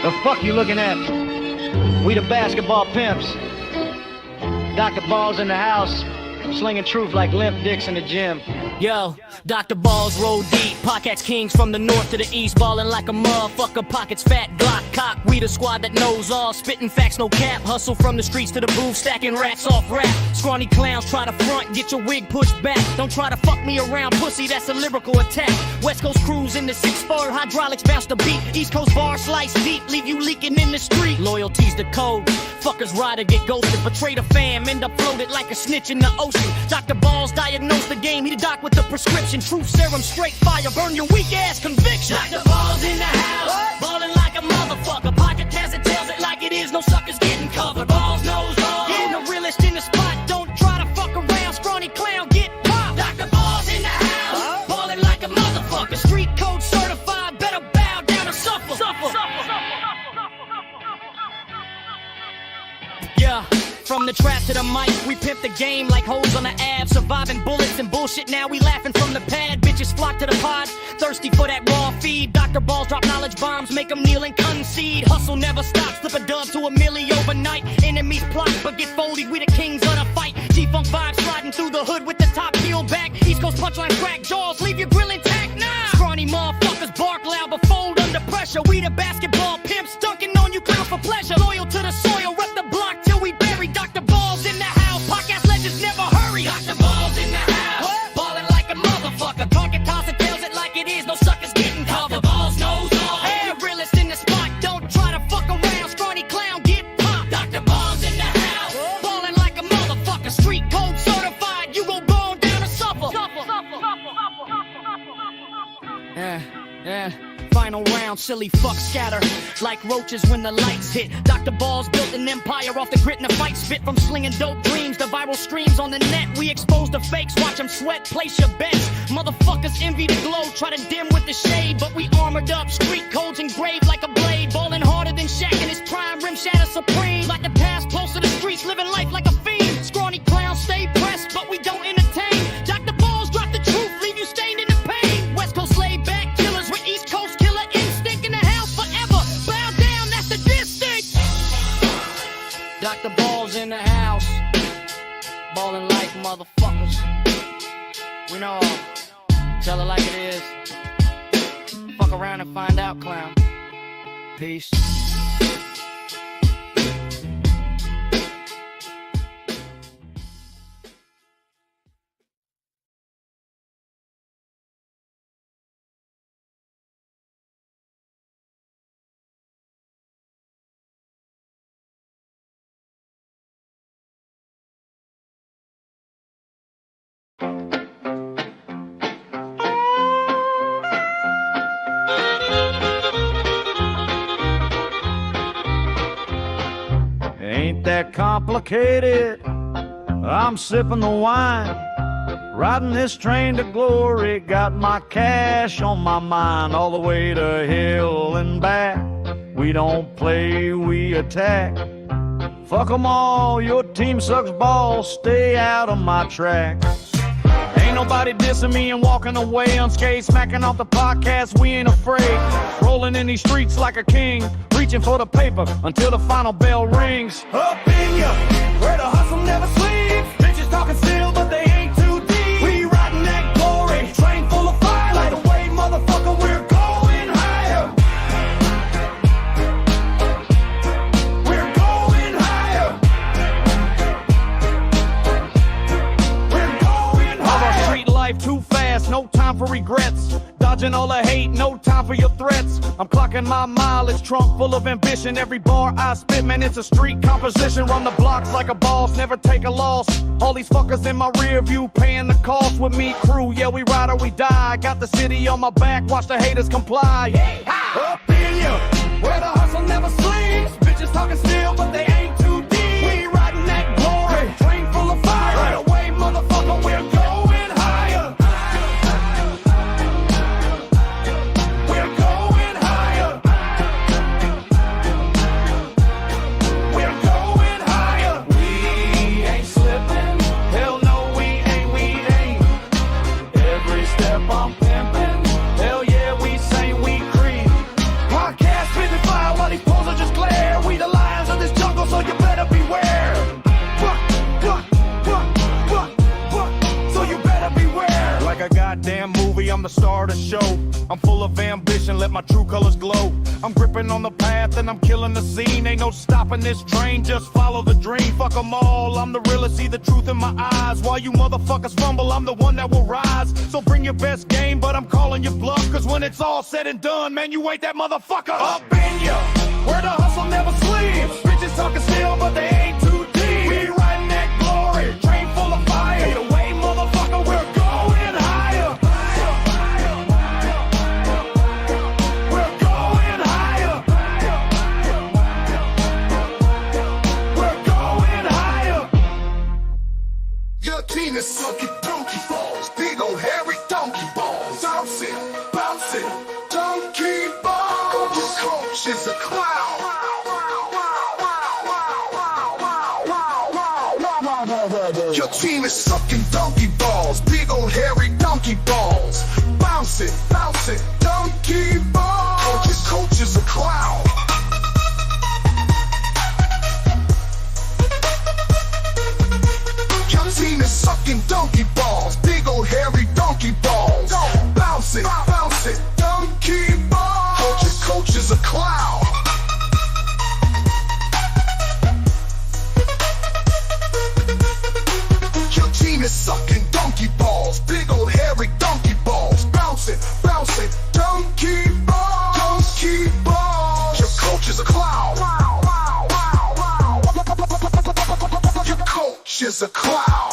The fuck you looking at? We the basketball pimps. Dr. Ball's in the house, slinging truth like limp dicks in the gym. Yo, Dr. Balls roll deep, pockets kings from the north to the east, ballin' like a motherfucker, pockets fat, Glock cock. We the squad that knows all, spittin' facts, no cap. Hustle from the streets to the booth, stacking racks off rap. Scrawny clowns try to front, get your wig pushed back. Don't try to fuck me around, pussy, that's a lyrical attack. West Coast cruise in the 6-4, hydraulics bounce the beat. East Coast bar slice deep, leave you leaking in the street. Loyalty's the code, fuckers ride or get ghosted. Betray the fam, end up floated like a snitch in the ocean. Dr. Balls diagnosed the game, he the doc with the prescription. Truth serum, straight fire, burn your weak ass conviction. Dr. Balls in the house, ballin' like a motherfucker. Pocket has it, tells it like it is, no suckers getting covered. Balls knows all, yeah, the realest in the spot. Don't try to fuck around, scrawny clown, get popped. Dr. Balls in the house, ballin' like a motherfucker. Street code certified, better bow down or suffer. Yeah. From the trap to the mic, we pimp the game like hoes on the ab. Surviving bullets and bullshit, now we laughing from the pad. Bitches flock to the pod, thirsty for that raw feed. Dr. Balls drop knowledge bombs, make them kneel and concede. Hustle never stops, flip a dub to a milli overnight. Enemies plot, but get folded, we the kings of the fight. G-Funk vibes sliding through the hood with the top peeled back. East Coast punchline crack jaws, leave your grill intact. Nah, scrawny motherfuckers bark loud but fold under pressure. We the basketball pimps, dunking on you clown for pleasure. Loyal to the soil, rep the block till we bury. Dr. Balls in the house, podcast legends never hurry. Dr. Balls in the house, ballin' like a motherfucker. Target toss it, tells it like it is, no suckers getting covered. Dr. Balls knows all, hey, the realest in the spot. Don't try to fuck around, scrawny clown, get popped. Dr. Balls in the house, ballin' like a motherfucker. Street code certified, you gon' burn down or suffer. Yeah. Final round, silly fuck scatter like roaches when the lights hit. Dr. Balls built an empire off the grit and the fight spit. From slinging dope dreams to viral streams on the net. We expose the fakes, watch them sweat, place your bets. Motherfuckers envy the glow, try to dim with the shade. But we armored up, street codes engraved like a blade. Ballin' harder than Shaq in his prime, rim shatter supreme. Like the past, close to the streets, living life like a fiend. Scrawny clowns stay pressed, but we don't entertain. Dr. Balls drop the truth, leave you stained in the pain. West Coast laid back killers with East Coast killer instinct in the house forever. Bow down, that's the distinct. Dr. Balls in the house, ballin' like motherfuckers. We know all. Tell it like it is. Fuck around and find out, clown. Peace. Ain't that complicated? I'm sipping the wine, riding this train to glory. Got my cash on my mind all the way to hell and back. We don't play, we attack. Fuck 'em all, your team sucks balls. Stay out of my track. Ain't nobody dissing me and walking away unscathed. Smacking off the podcast, we ain't afraid. Rolling in these streets like a king, reaching for the paper until the final bell rings. Up in ya, where the hustle never sleeps. Bitches talking still, but they ain't too deep. We riding that glory, train full of fire. Light away, motherfucker, we're going higher. We're going higher. We're going higher. Our street life too fast, no time for regrets. Dodging all the hate, no time for your threats. I'm clocking my mileage, trunk full of ambition. Every bar I spit, man, it's a street composition. Run the blocks like a boss, never take a loss. All these fuckers in my rear view, paying the cost with me, crew. Yeah, we ride or we die. Got the city on my back, watch the haters comply. Up in ya, where the hustle never sleeps. Bitches talking still, but they ain't too deep. We riding that glory, train full of fire. Right away, motherfucker, we're going higher. We're going higher. We're going higher. We ain't slipping. Hell no, we ain't. Every step I'm pimping. Hell yeah, we say we creep. start a show. I'm full of ambition, let my true colors glow. I'm gripping on the path and I'm killing the scene. Ain't no stopping this train, just follow the dream. Fuck them all, I'm the realest, see the truth in my eyes. While you motherfuckers fumble, I'm the one that will rise. So bring your best game, but I'm calling your bluff. Cause when it's all said and done, man, you ain't that motherfucker. Up in ya, where the hustle never sleeps. Bitches talking still, but they ain't too deep. We riding that glory, train full of fire. Either way, motherfucker, we're going higher. We're going higher. We're going higher. Your team is sucking donkey balls, big old hairy donkey balls. Bounce it, donkey balls. Your coach is a clown. Your team is sucking donkey balls, big old hairy donkey balls. Bounce it, donkey balls. Your coach is a clown. Your team is sucking donkey balls, big old hairy donkey balls. Bounce it, donkey balls. Your coach is a clown. Your team is sucking donkey balls, big old hairy donkey balls. Bounce it, donkey balls. Your coach is a clown. Your coach is a clown.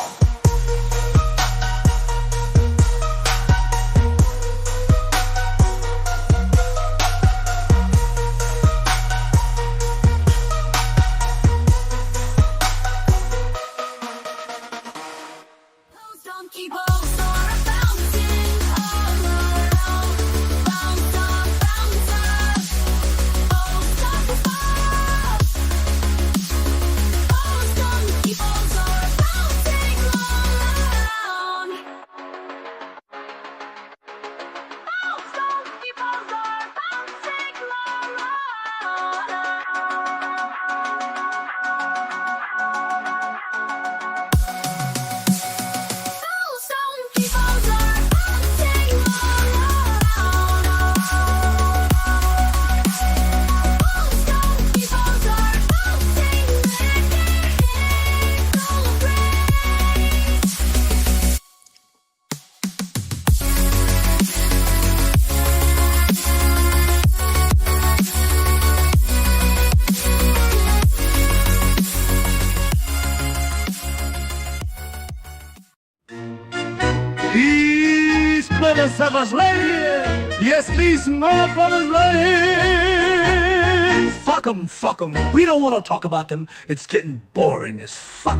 Those donkey balls are bouncing all around. Bounce up, bounce up. Those donkey balls. Those donkey balls are bouncing all around. Those donkey balls are bouncing all around. Those donkey balls are bouncing all around. Those donkey balls are bouncing, making all praise. These motherfuckers right here. Yes, these motherfuckers right here. Fuck them. We don't want to talk about them. It's getting boring as fuck.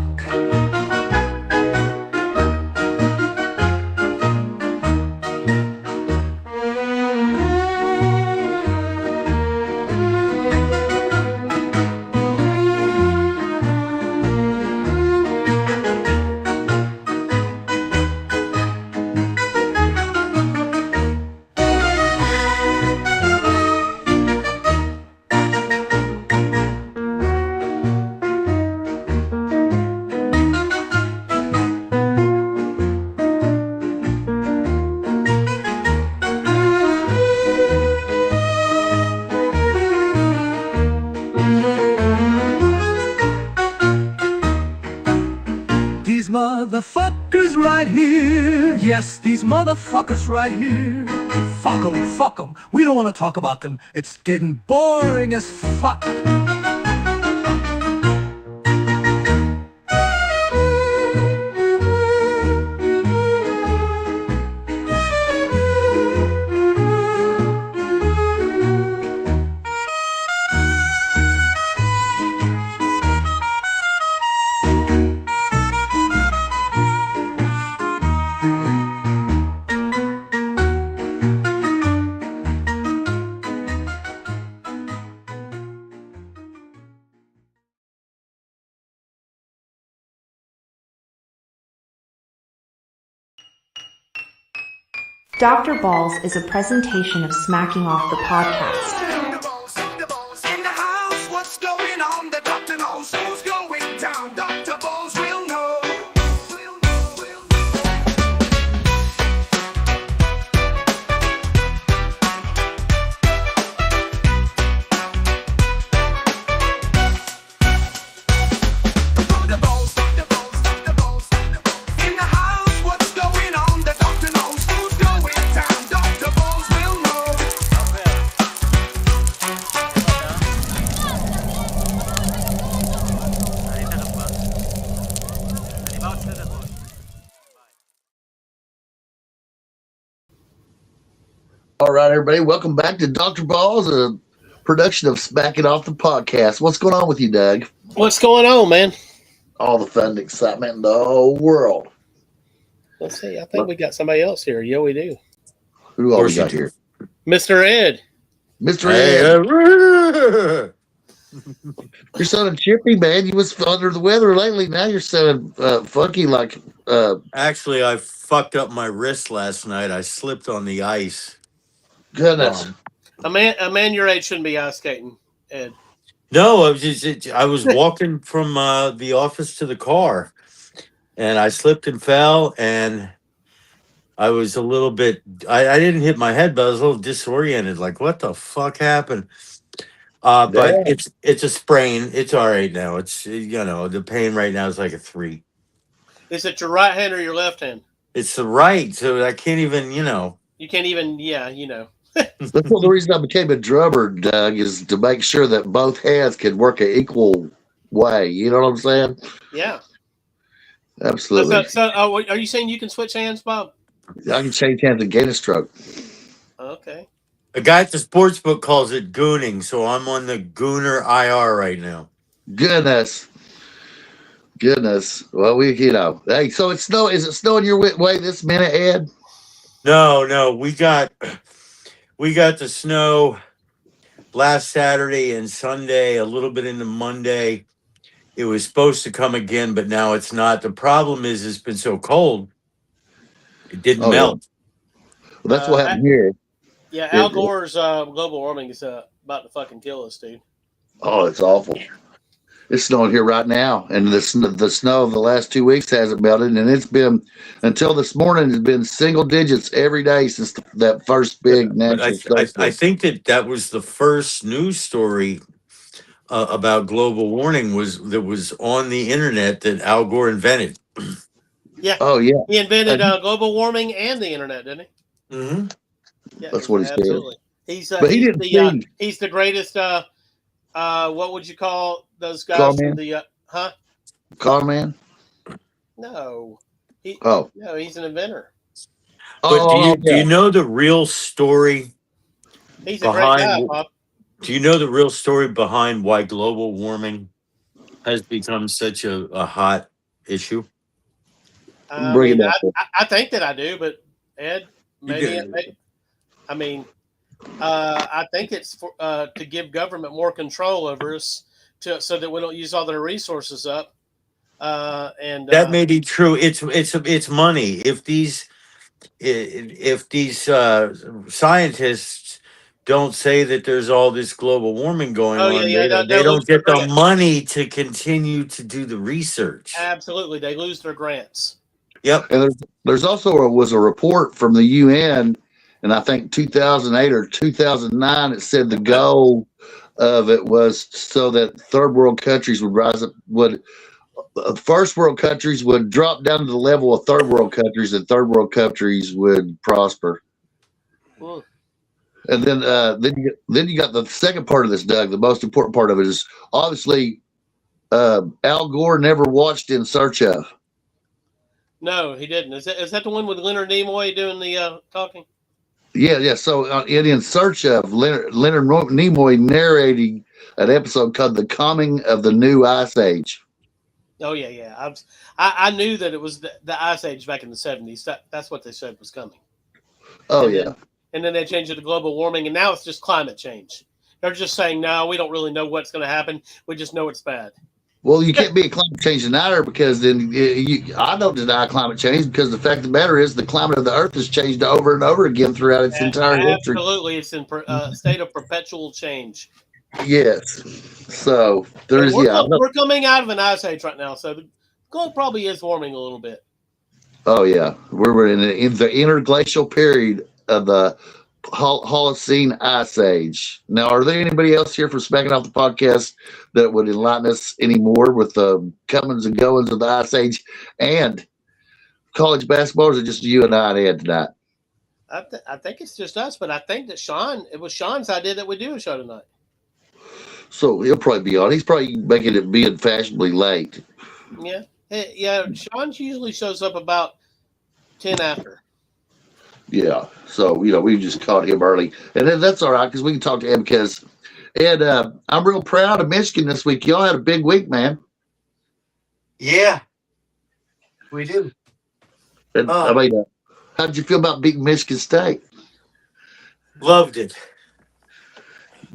These motherfuckers right here. Yes, these motherfuckers right here. Fuck them. We don't want to talk about them. It's getting boring as fuck. Dr. Balls is a presentation of Smacking Off the Podcast. Dr. Balls in the house. What's going on? The doctor knows who's going down. Dr. Balls will know. All right, everybody, welcome back to Dr. Balls, a production of Smacking Off the Podcast. What's going on with you, Doug? What's going on, man? All the fun and excitement in the whole world. Let's see. I think we got somebody else here. Yeah, we do. Who all we got here? Mr. Ed. Mr. Ed. You're sounding chippy, man. You was under the weather lately. Now you're sounding funky like... Actually, I fucked up my wrist last night. I slipped on the ice. Goodness. A man your age shouldn't be ice skating, Ed. No, I was walking from the office to the car, and I slipped and fell, and I was a little bit... I didn't hit my head, but I was a little disoriented. Like, what the fuck happened? But it's a sprain. It's all right now. It's, the pain right now is like a 3. Is it your right hand or your left hand? It's the right, so I can't even, You can't even, That's one of the reason I became a drummer, Doug, is to make sure that both hands can work an equal way. You know what I'm saying? Yeah. Absolutely. So are you saying you can switch hands, Bob? I can change hands and gain a stroke. Okay. A guy at the sports book calls it gooning, so I'm on the gooner IR right now. Goodness. Well, hey, so it's snow. Is it snowing your way this minute, Ed? No, we got the snow last Saturday and Sunday, a little bit into Monday. It was supposed to come again, but now it's not. The problem is it's been so cold, it didn't melt. Yeah. Well, that's what happened here. Yeah, Al Gore's global warming is about to fucking kill us, dude. Oh, it's awful. It's snowing here right now, and the snow of the last 2 weeks hasn't melted, and it's been, until this morning, it's been single digits every day since that first big natural snowstorm. I think that was the first news story about global warming that was on the internet that Al Gore invented. Yeah. Oh, yeah. He invented global warming and the internet, didn't he? Mm-hmm. Yeah, that's what he said. Absolutely. He's the greatest. What would you call those guys? Con man? No. No, he's an inventor. But do you know the real story? He's a great guy, Bob. Do you know the real story behind why global warming has become such a hot issue? I think that I do, but Ed, maybe. I think it's to give government more control over us, so that we don't use all their resources up. And that may be true. It's money. If these scientists don't say that there's all this global warming going on, they don't get the money to continue to do the research. Absolutely, they lose their grants. Yep. And there's also was a report from the UN. And I think 2008 or 2009, it said the goal of it was so that third world countries would rise up, first world countries would drop down to the level of third world countries, and third world countries would prosper. Cool. And then you got the second part of this, Doug. The most important part of it is obviously Al Gore never watched In Search Of. No, he didn't. Is that the one with Leonard Nimoy doing the talking? Yeah. So in Search Of, Leonard Nimoy narrating an episode called "The Coming of the New Ice Age." Oh yeah. I knew that it was the Ice Age back in the 70s. That's what they said was coming. Oh and then they changed it to global warming, and now it's just climate change. They're just saying, no, we don't really know what's going to happen. We just know it's bad. Well, you can't be a climate change denier, because then I don't deny climate change, because the fact of the matter is the climate of the earth has changed over and over again throughout its entire history. Absolutely. It's in a state of perpetual change. Yes. So there's, we're coming out of an ice age right now, so the globe probably is warming a little bit. Oh, yeah. We're in the interglacial period of the Holocene Ice Age. Now, are there anybody else here for Smacking Off the Podcast that would enlighten us anymore with the comings and goings of the Ice Age and college basketball, or is it just you and I and Ed tonight? I think it's just us, but I think that it was Sean's idea that we do a show tonight. So he'll probably be on. He's probably making it being fashionably late. Yeah. Hey, yeah, Sean usually shows up about 10 after. Yeah. So we just caught him early, and then that's all right because we can talk to him because. And I'm real proud of Michigan this week. Y'all had a big week, man. Yeah, we do. And I mean, how did you feel about beating Michigan State? Loved it.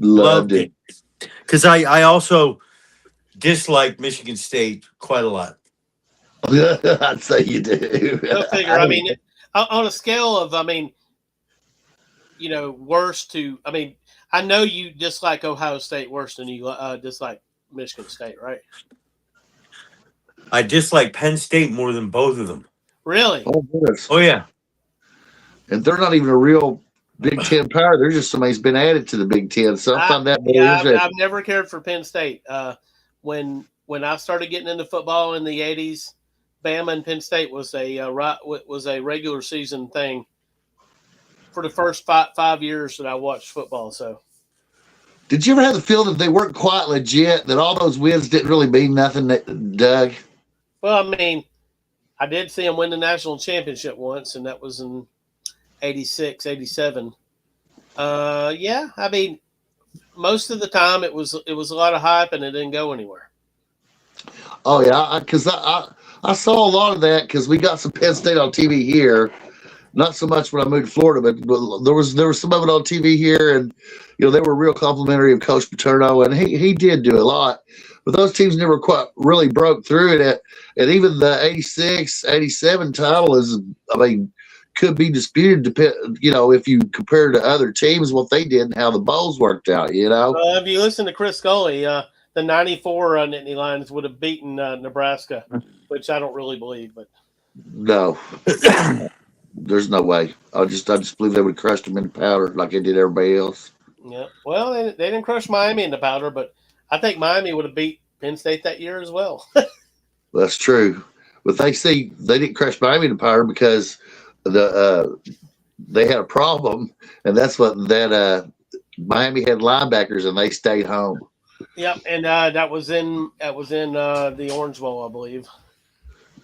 Loved it. Because I also dislike Michigan State quite a lot. I'd say you do. Go figure. I mean, on a scale of, worst to, I know you dislike Ohio State worse than you dislike Michigan State, right? I dislike Penn State more than both of them. Really? Oh, goodness. Oh yeah. And they're not even a real Big Ten power. They're just somebody's been added to the Big Ten. So I found that I've never cared for Penn State. When I started getting into football in the '80s, Bama and Penn State was a regular season thing for the first 5 years that I watched football. So, did you ever have the feel that they weren't quite legit? That all those wins didn't really mean nothing, Doug? well, I did see them win the national championship once, and that was in '86, '87. Yeah, most of the time it was a lot of hype, and it didn't go anywhere. Oh yeah, because I saw a lot of that because we got some Penn State on TV here. Not so much when I moved to Florida, but there was some of it on TV here, and they were real complimentary of Coach Paterno, and he did do a lot. But those teams never quite really broke through it. And even the '86, '87 title could be disputed. If you compare to other teams, what they did and how the bowls worked out. If you listen to Chris Scully, the '94 Nittany Lions would have beaten Nebraska, which I don't really believe, but no. There's no way. I just believe they would have crushed them in powder like they did everybody else. Yeah. Well, they didn't crush Miami in the powder, but I think Miami would have beat Penn State that year as well. That's true. But they didn't crush Miami in the powder because they had a problem, and that's what Miami had linebackers and they stayed home. Yep, and that was in the Orange Bowl, I believe.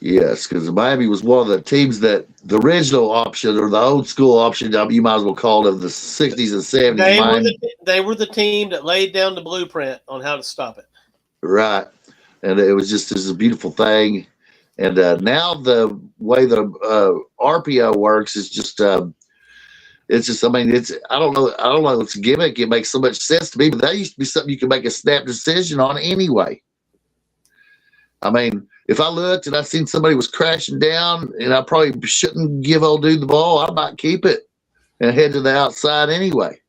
Yes, because Miami was one of the teams that the original option or the old school option, you might as well call it, of the 60s and 70s. They were the team that laid down the blueprint on how to stop it. Right. And it was a beautiful thing. And now the way the RPO works is just I don't know, it's a gimmick. It makes so much sense to me, but that used to be something you could make a snap decision on anyway. If I looked and I seen somebody was crashing down and I probably shouldn't give old dude the ball, I might keep it and head to the outside anyway.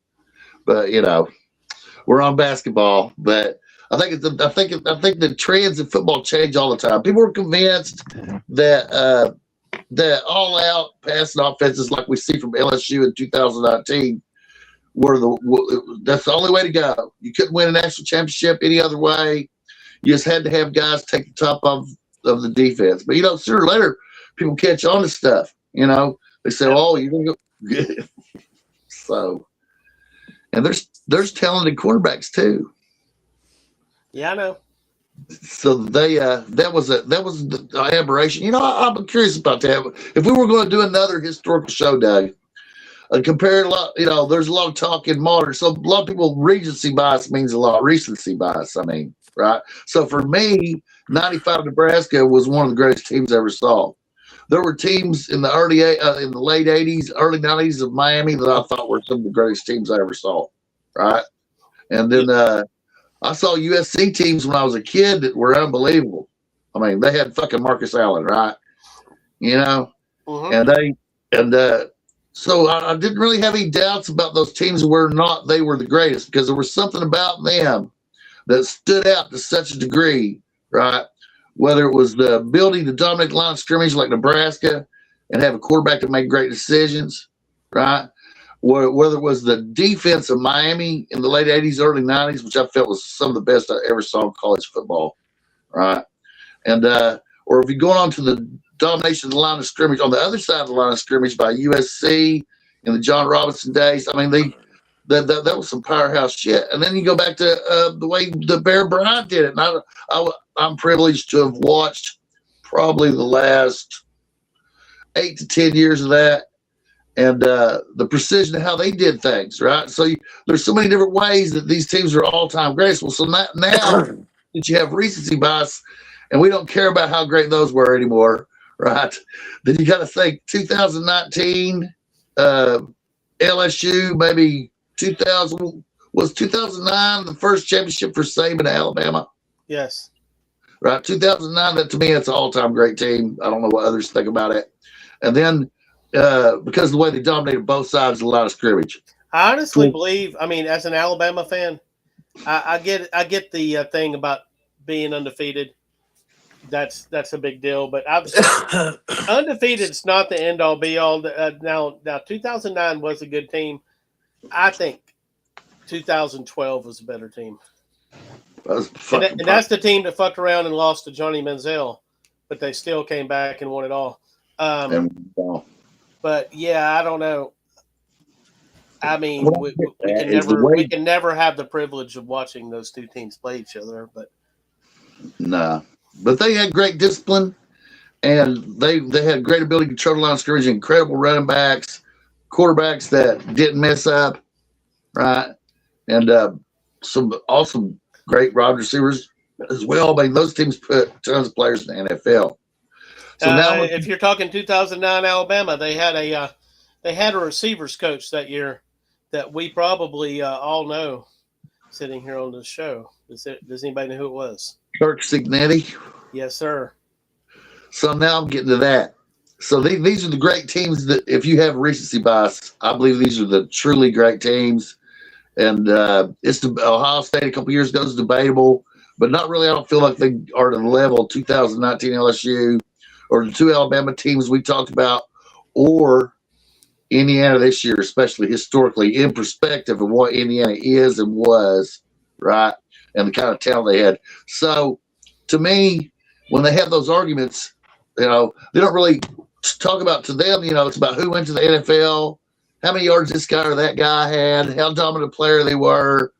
But we're on basketball. But I think the trends in football change all the time. People are convinced that all out passing offenses like we see from LSU in 2019 that's the only way to go. You couldn't win a national championship any other way. You just had to have guys take the top of the defense. But sooner or later, people catch on to stuff. They say, "Oh, you're gonna go." So, and there's talented quarterbacks too. Yeah, I know. So that was the aberration. I'm curious about that. If we were going to do another historical show, Doug, compare a lot. There's a lot of talk in modern. So a lot of people, recency bias means a lot. Recency bias. Right. So for me, 95 Nebraska was one of the greatest teams I ever saw. There were teams in the late 80s, early 90s of Miami that I thought were some of the greatest teams I ever saw. Right. And then I saw USC teams when I was a kid that were unbelievable. They had fucking Marcus Allen, right? And so I didn't really have any doubts about those teams were the greatest, because there was something about them that stood out to such a degree, right? Whether it was the ability to dominate the line of scrimmage like Nebraska and have a quarterback that made great decisions, right? Whether it was the defense of Miami in the late 80s, early 90s, which I felt was some of the best I ever saw in college football, right? And or if you're going on to the domination of the line of scrimmage on the other side of the line of scrimmage by USC in the John Robinson days, that was some powerhouse shit. And then you go back to the way the Bear Bryant did it. And I'm privileged to have watched probably the last 8 to 10 years of that. and the precision of how they did things, right? So there's so many different ways that these teams are all-time greats. Well, so now that you have recency bias, and we don't care about how great those were anymore, right? Then you got to think 2019, LSU, maybe 2000 was 2009 the first championship for Saban, Alabama. Yes. Right, 2009. That to me, it's an all-time great team. I don't know what others think about it. And then because of the way they dominated both sides of the line of scrimmage. I honestly believe. I mean, as an Alabama fan, I get the thing about being undefeated. That's a big deal. But undefeated is not the end all be all. Now 2009 was a good team. I think 2012 was a better team. And that's the team that fucked around and lost to Johnny Manziel, but they still came back and won it all. But yeah, I don't know. I mean, we can never have the privilege of watching those two teams play each other. But but they had great discipline, and they had great ability to control the line of scrimmage, incredible running backs, quarterbacks that didn't mess up, right, and some awesome. Great wide receivers as well. I mean, those teams put tons of players in the NFL. So now, if you're talking 2009 Alabama, they had a receivers coach that year that we probably all know sitting here on this show. Does anybody know who it was? Kirk Cignetti. Yes, sir. So now I'm getting to that. So these are the great teams that, if you have recency bias, I believe these are the truly great teams. And it's Ohio State a couple years ago is debatable, but not really. I don't feel like they are to the level of 2019 LSU or the two Alabama teams we talked about, or Indiana this year, especially historically in perspective of what Indiana is and was, right, and the kind of talent they had. So to me, when they have those arguments, they don't really talk about, to them, it's about who went to the NFL, how many yards this guy or that guy had, how dominant a player they were,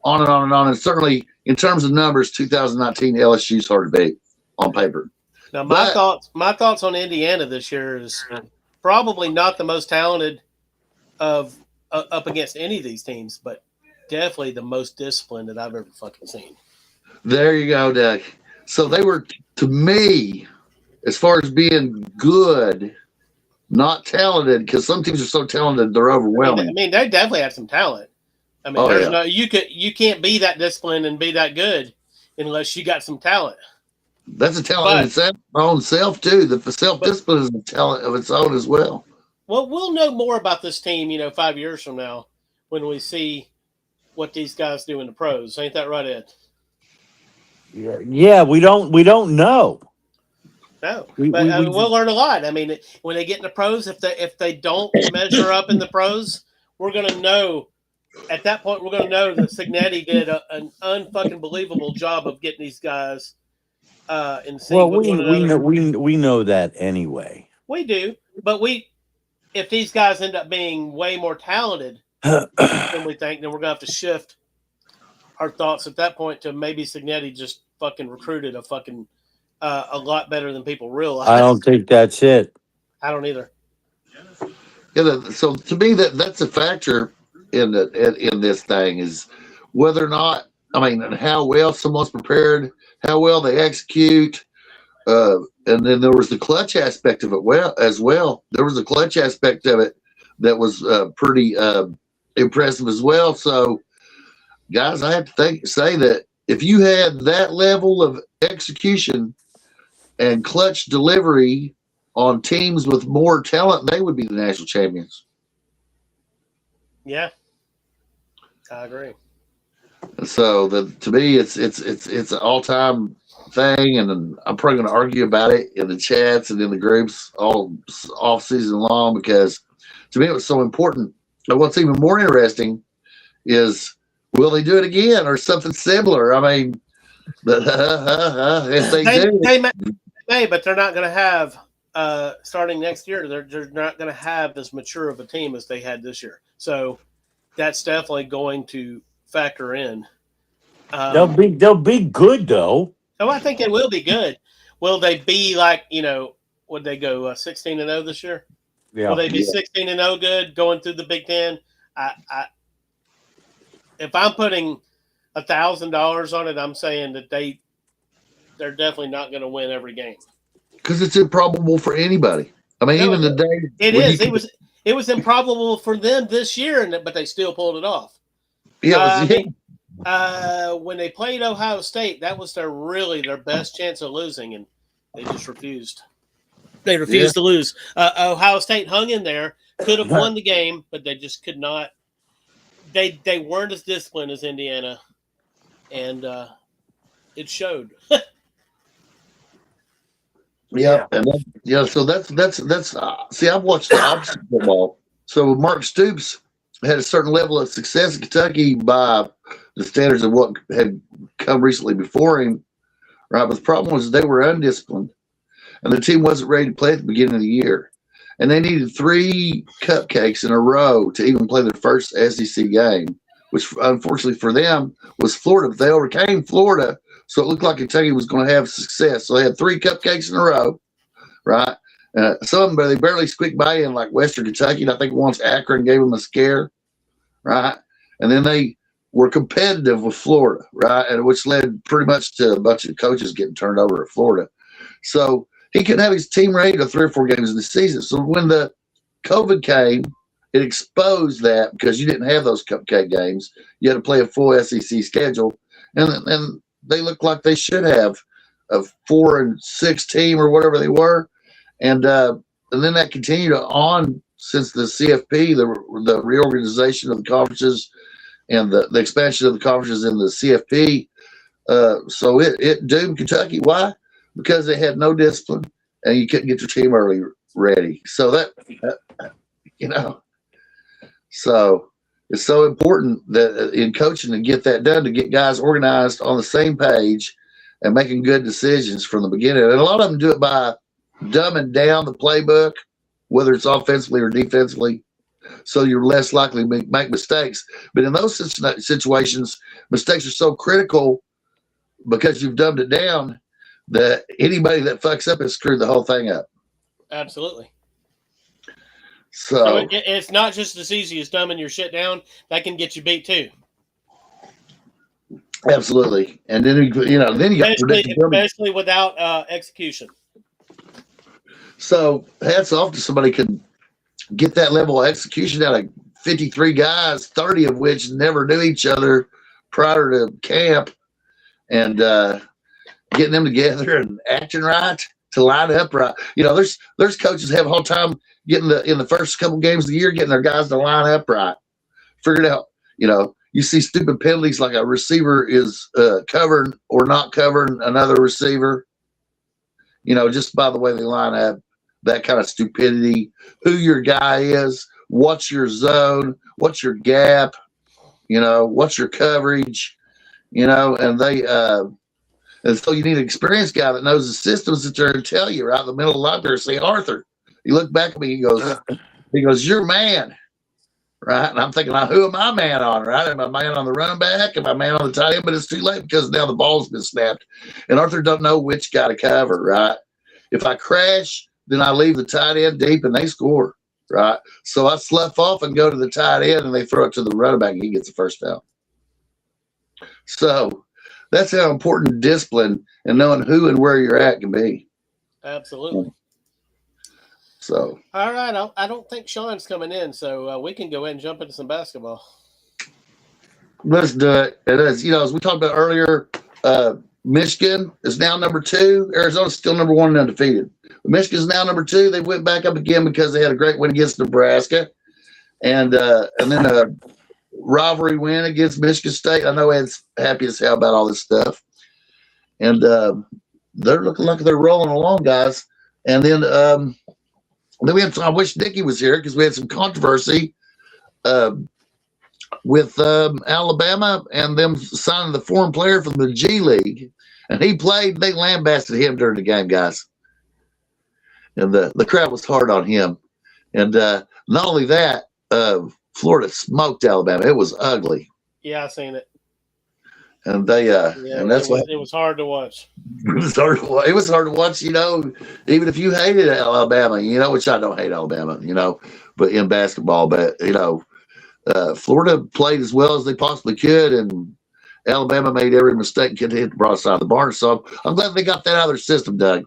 on and on and on. And certainly, in terms of numbers, 2019 LSU is hard to beat on paper. Now, my thoughts on Indiana this year is probably not the most talented of up against any of these teams, but definitely the most disciplined that I've ever fucking seen. There you go, Doug. So they were, to me, as far as being good, not talented, because some teams are so talented they're overwhelming. I mean, they definitely have some talent. I mean, you can't be that disciplined and be that good unless you got some talent. That's a talent in its own self too. The self-discipline is a talent of its own as well. Well, we'll know more about this team, 5 years from now when we see what these guys do in the pros. Ain't that right, Ed? Yeah, we don't know. No, we'll learn a lot. I mean, when they get in the pros, if they don't measure up in the pros, we're going to know. At that point, we're going to know that Cignetti did an unfucking believable job of getting these guys in sync. Well, we know that anyway. We do, but if these guys end up being way more talented than we think, then we're going to have to shift our thoughts at that point to maybe Cignetti just fucking recruited a lot better than people realize. I don't think that's it. I don't either. Yeah, so to me, that's a factor in this thing, is whether or not, and how well someone's prepared, how well they execute, and then there was the clutch aspect of it as well. There was a clutch aspect of it that was pretty impressive as well. So, guys, I have to say that if you had that level of execution and clutch delivery on teams with more talent, they would be the national champions. Yeah, I agree. So to me, it's an all-time thing, and I'm probably going to argue about it in the chats and in the groups all off season long, because to me it was so important. And what's even more interesting is, will they do it again or something similar? If they do, they may, but they're not going to have starting next year. They're not going to have as mature of a team as they had this year. So that's definitely going to factor in. They'll be good though. Oh, I think they will be good. Will they be like, would they go 16-0 this year? Yeah. Will they be 16-0 good going through the Big Ten? If I'm putting $1,000 on it, I'm saying that they're definitely not going to win every game. Because it's improbable for anybody. I mean, No, even the day It when is. you It was improbable for them this year, but they still pulled it off. yeah, it was, When they played Ohio State, that was their best chance of losing, and they just refused. They refused to lose. Ohio State hung in there, could have won the game, but they just could not. They weren't as disciplined as Indiana, and it showed. Yeah, and so that's see, I've watched the opposite football. So Mark Stoops had a certain level of success in Kentucky by the standards of what had come recently before him, right? But the problem was they were undisciplined, and the team wasn't ready to play at the beginning of the year, and they needed 3 cupcakes in a row to even play their first SEC game, which unfortunately for them was Florida. But they overcame Florida. So it looked like Kentucky was going to have success. So they had 3 cupcakes in a row, right? Some of them, they barely squeaked by in, like Western Kentucky. And I think once Akron gave them a scare, right? And then they were competitive with Florida, right? And which led pretty much to a bunch of coaches getting turned over at Florida. So he couldn't have his team ready to 3 or 4 games in the season. So when the COVID came, it exposed that because you didn't have those cupcake games. You had to play a full SEC schedule. And they looked like they should have a 4-6 team or whatever they were, and then that continued on since the CFP, the reorganization of the conferences, and the expansion of the conferences in the CFP. So it doomed Kentucky. Why? Because they had no discipline, and you couldn't get your team early ready. So that so. It's so important that in coaching to get that done, to get guys organized on the same page and making good decisions from the beginning. And a lot of them do it by dumbing down the playbook, whether it's offensively or defensively, so you're less likely to make mistakes. But in those situations, mistakes are so critical because you've dumbed it down that anybody that fucks up has screwed the whole thing up. Absolutely. So it's not just as easy as dumbing your shit down. That can get you beat too. Absolutely. And then you got predictability, especially without execution. So hats off to somebody could get that level of execution out of 53 guys, 30 of which never knew each other prior to camp, and getting them together and acting right to line up right. There's coaches have a whole time getting in the first couple games of the year, getting their guys to line up right, figure it out. You see stupid penalties like a receiver is covering or not covering another receiver, just by the way they line up, that kind of stupidity, who your guy is, what's your zone, what's your gap, what's your coverage, and they, and so you need an experienced guy that knows the systems that they're going to tell you right in the middle of the line there. Say, Arthur, he looked back at me, he goes, you're man. Right. And I'm thinking, who am I man on? Right. Am I man on the running back? Am I man on the tight end? But it's too late because now the ball's been snapped. And Arthur doesn't know which guy to cover. Right. If I crash, then I leave the tight end deep and they score. Right. So I slough off and go to the tight end and they throw it to the running back and he gets the first down. So that's how important discipline and knowing who and where you're at can be. Absolutely. So, all right, I don't think Sean's coming in, so we can go ahead and jump into some basketball. Let's do it. And as we talked about earlier, Michigan is now number 2. Arizona's still number 1 and undefeated. Michigan's now number 2. They went back up again because they had a great win against Nebraska, and then a rivalry win against Michigan State. I know Ed's happy as hell about all this stuff, and they're looking like they're rolling along, guys. And then we had. I wish Dickie was here because we had some controversy with Alabama and them signing the foreign player from the G League, and he played. They lambasted him during the game, guys, and the crowd was hard on him. And not only that, Florida smoked Alabama. It was ugly. Yeah, I seen it. and they Yeah, and that's what it was hard to watch. it was hard. It was hard to watch. Even if you hated Alabama, which I don't hate Alabama, but in basketball, but Florida played as well as they possibly could, and Alabama made every mistake and could hit the broadside of the barn. So I'm glad they got that out of their system, Doug.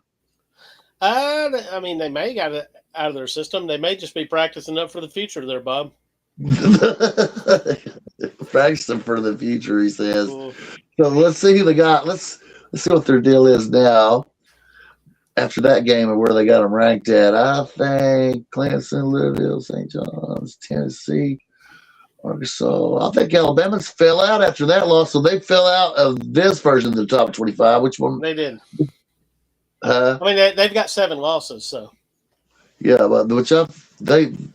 I mean, they may got it out of their system. They may just be practicing up for the future there, Bob. Practicing for the future, he says. Mm. So let's see who they got. Let's see what their deal is now. After that game and where they got them ranked at, I think Clemson, Louisville, St. John's, Tennessee, Arkansas. I think Alabama's fell out after that loss, so they fell out of this version of the top 25. Which one? They did. I mean, they've got 7 losses, so. Yeah, but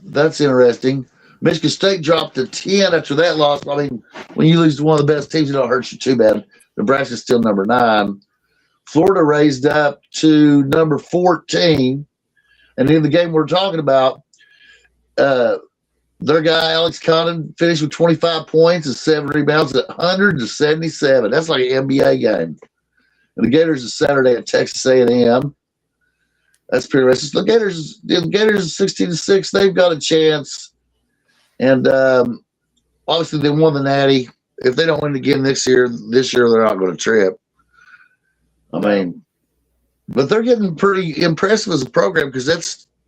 that's interesting. Michigan State dropped to 10 after that loss. I mean, when you lose to one of the best teams, it don't hurt you too bad. Nebraska's still number 9. Florida raised up to number 14. And in the game we're talking about, their guy, Alex Condon, finished with 25 points and 7 rebounds at 100-77. That's like an NBA game. And the Gators is Saturday at Texas A&M. That's pretty racist. The Gators 16-6. They've got a chance. And obviously they won the Natty. If they don't win again this year they're not going to trip. I mean, but they're getting pretty impressive as a program because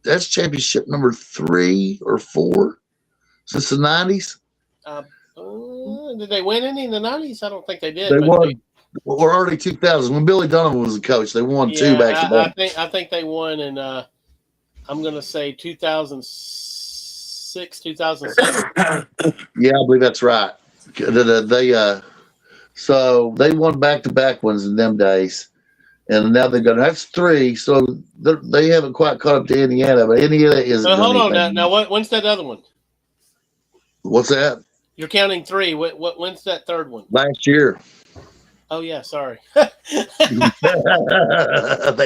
that's championship number 3 or 4 since the 90s. Did they win any in the 90s? I don't think they did. They won. Or early 2000s when Billy Donovan was the coach. They won 2 back to back. I think they won in I'm going to say 2006, 2007. Yeah, I believe that's right. So they won back to back ones in them days, and now they've got that's 3. So they haven't quite caught up to Indiana, but Indiana is. So hold on now. When's that other one? What's that? You're counting 3. When's that third one? Last year. Oh yeah, sorry. They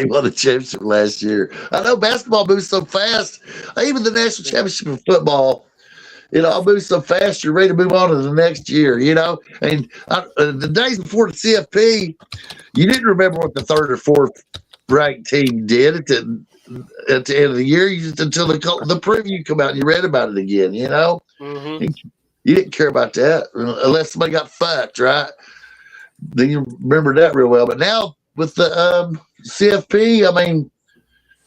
won the championship last year. I know basketball moves so fast. Even the national championship of football, moves so fast. You're ready to move on to the next year. And the days before the CFP, you didn't remember what the 3rd or 4th ranked team did at the end of the year. Until the preview come out and you read about it again. Mm-hmm. You didn't care about that unless somebody got fucked, right? Then you remember that real well. But now with the CFP, I mean,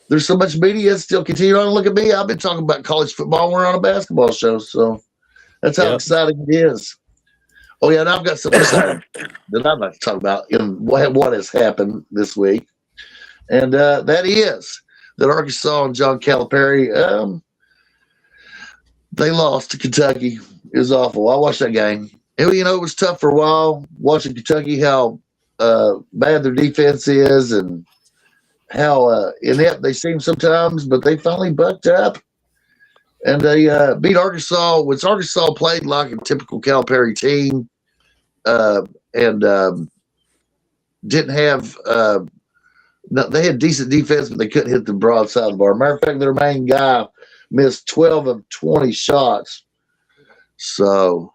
there's so much media still continuing on. Look at me. I've been talking about college football. We're on a basketball show. So that's how exciting it is. Oh, yeah. And I've got something exciting that I'd like to talk about in what has happened this week. And that is that Arkansas and John Calipari, they lost to Kentucky. It was awful. I watched that game. It was tough for a while watching Kentucky, how bad their defense is and how inept they seem sometimes, but they finally bucked up and they beat Arkansas, which Arkansas played like a typical Calipari team and didn't have they had decent defense, but they couldn't hit the broadside of the bar. Matter of fact, their main guy missed 12 of 20 shots. So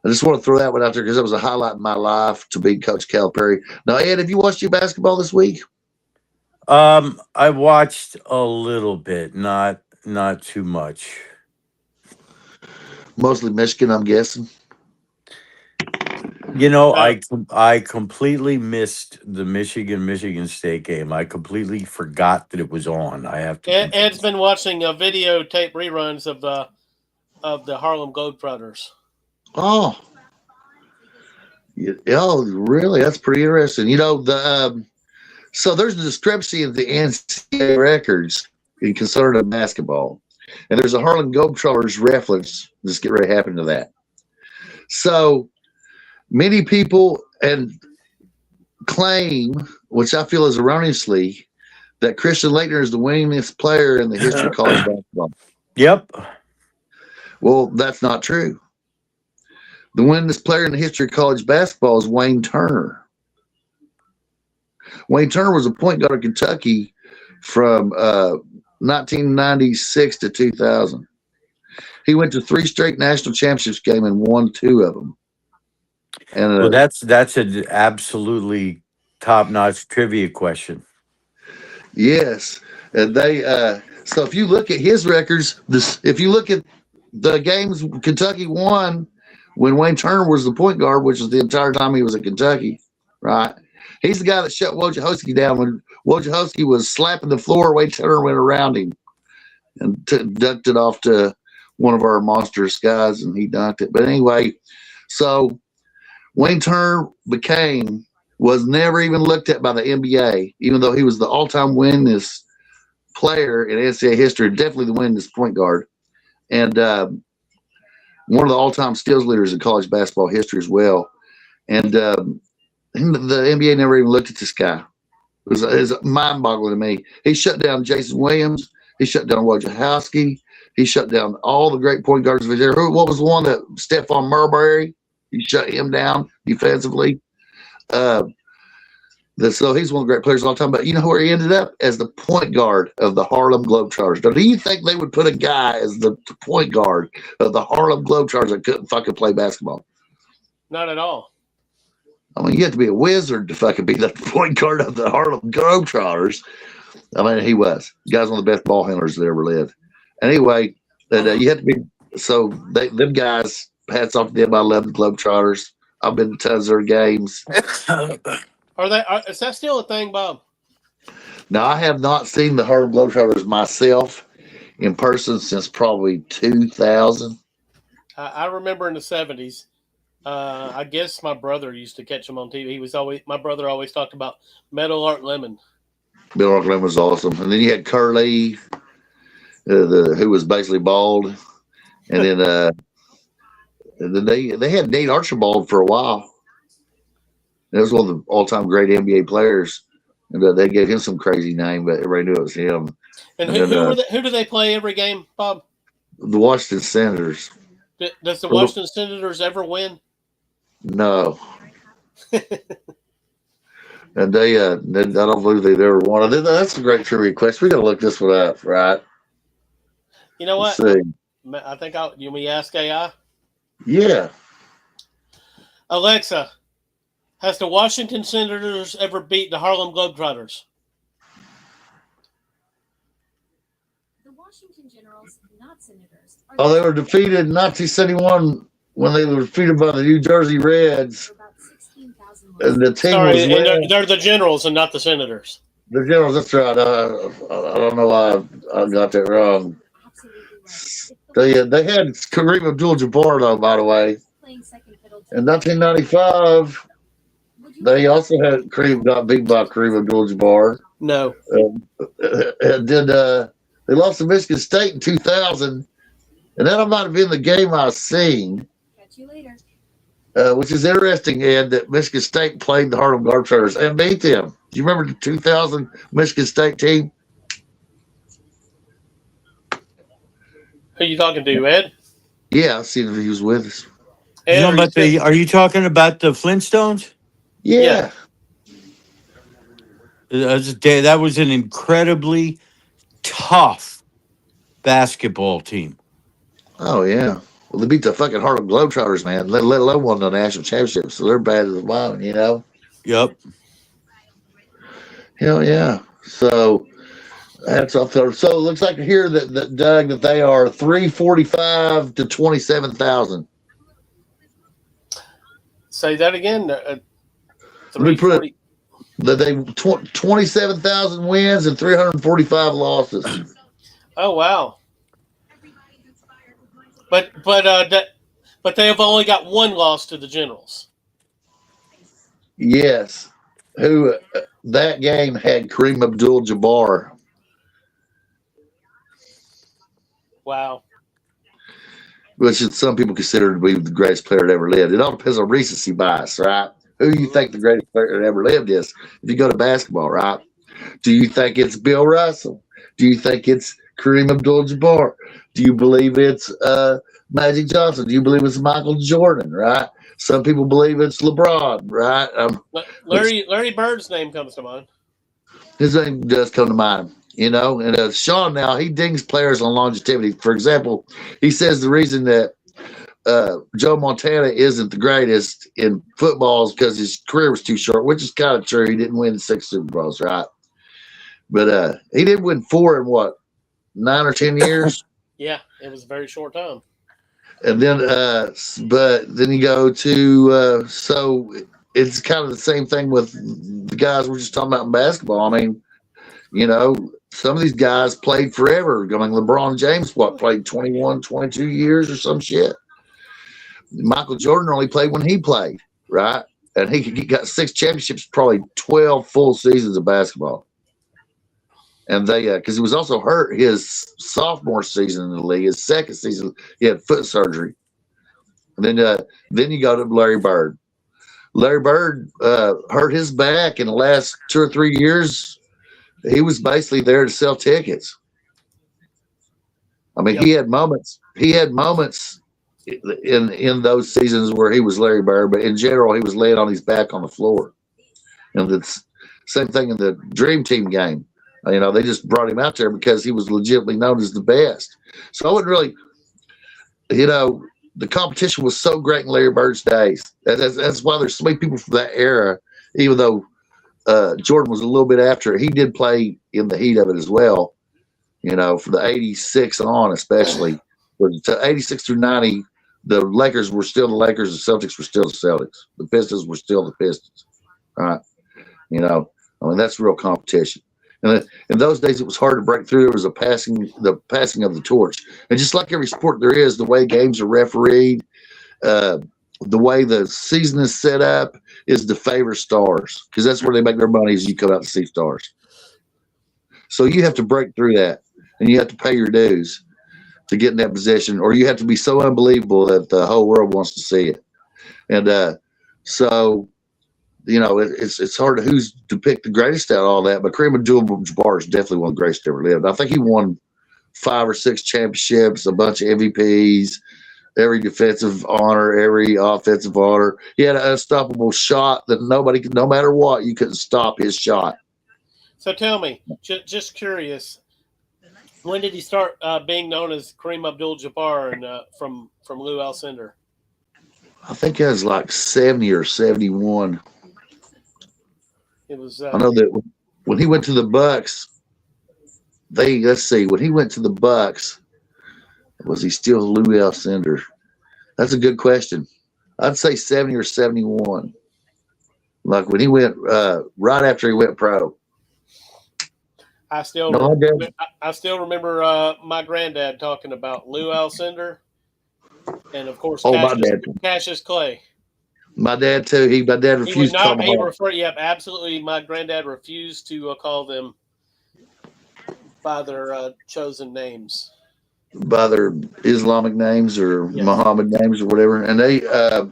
I just want to throw that one out there because it was a highlight in my life to beat Coach Calipari. Now, Ed, have you watched your basketball this week? I watched a little bit, not too much. Mostly Michigan, I'm guessing. I completely missed the Michigan State game. I completely forgot that it was on. I have to. Ed's been watching videotape reruns of the Harlem Globetrotters. Oh, really? That's pretty interesting. So there's a discrepancy in the NCAA records in concern of basketball, and there's a Harlem Globetrotters reference that's getting ready to happen to that. So many people claim, which I feel is erroneously, that Christian Laettner is the winningest player in the history of college basketball. Yep. Well, that's not true. The winningest player in the history of college basketball is Wayne Turner. Wayne Turner was a point guard of Kentucky from 1996 to 2000. He went to 3 straight national championships games and won 2 of them. And Well, that's an absolutely top-notch trivia question. yes, and they. So if you look at his records, if you look at the games Kentucky won when Wayne Turner was the point guard, which was the entire time he was at Kentucky, right? He's the guy that shut Wojciechowski down when Wojciechowski was slapping the floor. Wayne Turner went around him and dunked it off to one of our monstrous guys, and he dunked it. But anyway, so Wayne Turner was never even looked at by the NBA, even though he was the all-time winningest player in NCAA history, definitely the winningest point guard, and one of the all-time steals leaders in college basketball history as well. And the NBA never even looked at this guy. It was mind-boggling to me. He shut down Jason Williams. He shut down Wojciechowski. He shut down all the great point guards of his era. What was the one that Stephon Marbury? He shut him down defensively. So he's one of the great players of all time. But you know where he ended up? As the point guard of the Harlem Globetrotters. Now, do you think they would put a guy as the point guard of the Harlem Globetrotters that couldn't fucking play basketball? Not at all. I mean, you have to be a wizard to fucking be the point guard of the Harlem Globetrotters. I mean, he was. The guy's one of the best ball handlers that ever lived. Anyway, you have to be. So them guys, hats off to them. I love the Globetrotters. I've been to tons of their games. Is that still a thing, Bob? Now, I have not seen the Harlem Globetrotters myself in person since probably 2000. I remember in the 70s. I guess my brother used to catch them on TV. My brother always talked about Metal Art Lemon. Metal Art Lemon was awesome. And then you had Curly, who was basically bald. And then they had Nate Archibald for a while. That was one of the all-time great NBA players, and they gave him some crazy name, but everybody knew it was him. And who do they play every game, Bob? The Washington Senators. Does the Washington Senators ever win? No. And I don't believe they've ever won. That's a great trivia question. We got to look this one up, right? You know what? Let's see. I think you may ask AI. Yeah. Alexa, has the Washington Senators ever beat the Harlem Globetrotters? The Washington Generals, not Senators. Oh, they were defeated in 1971 when they were defeated by the New Jersey Reds. And the team was winning. They're the Generals and not the Senators. The Generals, that's right. I don't know why I got that wrong. They had Kareem Abdul-Jabbar, though, by the way. In 1995, they also had got beat by Kareem Abdul-Jabbar. No. And then they lost to Michigan State in 2000. And that might have been the game I seen. Catch you later. Which is interesting, Ed, that Michigan State played the Harlem Globetrotters and beat them. Do you remember the 2000 Michigan State team? Who are you talking to, Ed? Yeah, I seen if he was with us. Ed, Are you talking about the Flintstones? Yeah. That was an incredibly tough basketball team. Oh, yeah. Well, they beat the fucking Harlem Globetrotters, man, let alone won the national championship. So they're bad as well, you know? Yep. Hell yeah. So that's up there. So it looks like here that Doug, that they are 345 to 27,000. Say that again. Let me put it. They 27,000 wins and 345 losses. Oh wow! But they have only got one loss to the Generals. Yes, who that game had Kareem Abdul-Jabbar. Wow. Which some people consider to be the greatest player that ever lived. It all depends on recency bias, right? Who you think the greatest player that ever lived is? If you go to basketball, right? Do you think it's Bill Russell? Do you think it's Kareem Abdul-Jabbar? Do you believe it's Magic Johnson? Do you believe it's Michael Jordan, right? Some people believe it's LeBron, right? Larry Bird's name comes to mind. His name does come to mind. You know, and Sean now, he dings players on longevity. For example, he says the reason that Joe Montana isn't the greatest in footballs because his career was too short, which is kind of true. He didn't win 6 Super Bowls, right? But he did win 4 in what, 9 or 10 years? Yeah, it was a very short time. And then, but then you go to, so it's kind of the same thing with the guys we're just talking about in basketball. I mean, you know, some of these guys played forever. I mean, LeBron James, played 21, 22 years or some shit. Michael Jordan only played when he played, right? And he got 6 championships, probably 12 full seasons of basketball. And they, because he was also hurt his sophomore season in the league, his second season, he had foot surgery. And then you go to Larry Bird. Larry Bird hurt his back in the last 2 or 3 years. He was basically there to sell tickets. I mean, he had moments. He had moments in those seasons where he was Larry Bird, but in general, he was laying on his back on the floor. And the same thing in the Dream Team game. You know, they just brought him out there because he was legitimately known as the best. So I wouldn't really, you know, the competition was so great in Larry Bird's days. That's why there's so many people from that era, even though Jordan was a little bit after it. He did play in the heat of it as well, you know, for the 86 on especially. But to 86 through 90, the Lakers were still the Lakers, the Celtics were still the Celtics. The Pistons were still the Pistons. All right. You know, I mean, that's real competition. And in those days, it was hard to break through. There was the passing of the torch. And just like every sport there is, the way games are refereed, the way the season is set up is to favor stars, because that's where they make their money, is you come out to see stars. So you have to break through that, and you have to pay your dues to get in that position, or you have to be so unbelievable that the whole world wants to see it. And so, you know, it's hard to pick the greatest out of all that, but Kareem Abdul-Jabbar is definitely one of the greatest ever lived. I think he won 5 or 6 championships, a bunch of MVPs, every defensive honor, every offensive honor. He had an unstoppable shot that nobody could, no matter what, you couldn't stop his shot. So tell me, just curious, when did he start being known as Kareem Abdul-Jabbar and from Lou Alcindor? I think it was like 70 or 71. It was. I know that when he went to the Bucks, let's see, when he went to the Bucks, was he still Lou Alcindor? That's a good question. I'd say 70 or 71. Like when he went right after he went pro. I still remember my granddad talking about Lou Alcindor, and of course Cassius Clay. My dad too. My dad refused to call them. Absolutely. My granddad refused to call them by their chosen names, by their Islamic names or Muhammad names or whatever. And they, the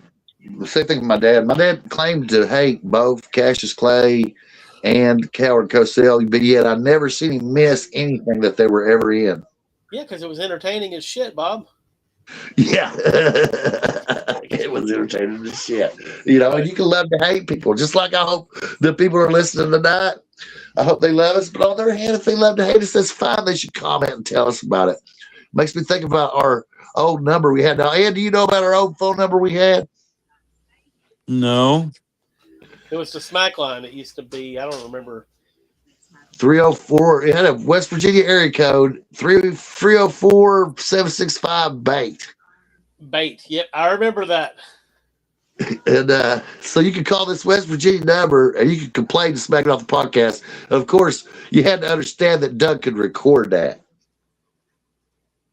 same thing with my dad. My dad claimed to hate both Cassius Clay and Howard Cosell, but yet I never seen him miss anything that they were ever in. Yeah, because it was entertaining as shit, Bob. Yeah. It was entertaining as shit. You know, and you can love to hate people. Just like I hope the people are listening tonight, I hope they love us. But on the other hand, if they love to hate us, that's fine. They should comment and tell us about it. Makes me think about our old number we had. Now, Ed, do you know about our old phone number we had? No. It was the smack line. It used to be, I don't remember. 304. It had a West Virginia area code, 304-765 bait. Bait. Yep, I remember that. And so you could call this West Virginia number and you could complain to Smack It Off the podcast. Of course, you had to understand that Doug could record that,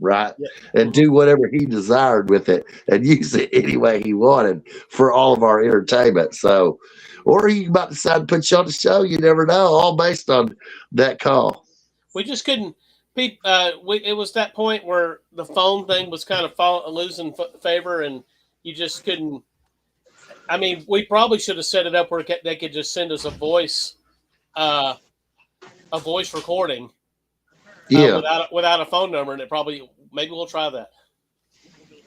right? Yep. And do whatever he desired with it and use it any way he wanted for all of our entertainment. So, or he might decide to put you on the show. You never know, all based on that call. We just couldn't. It was that point where the phone thing was kind of losing favor, and you just couldn't. I mean, we probably should have set it up where they could just send us a voice recording, without a phone number, and maybe we'll try that.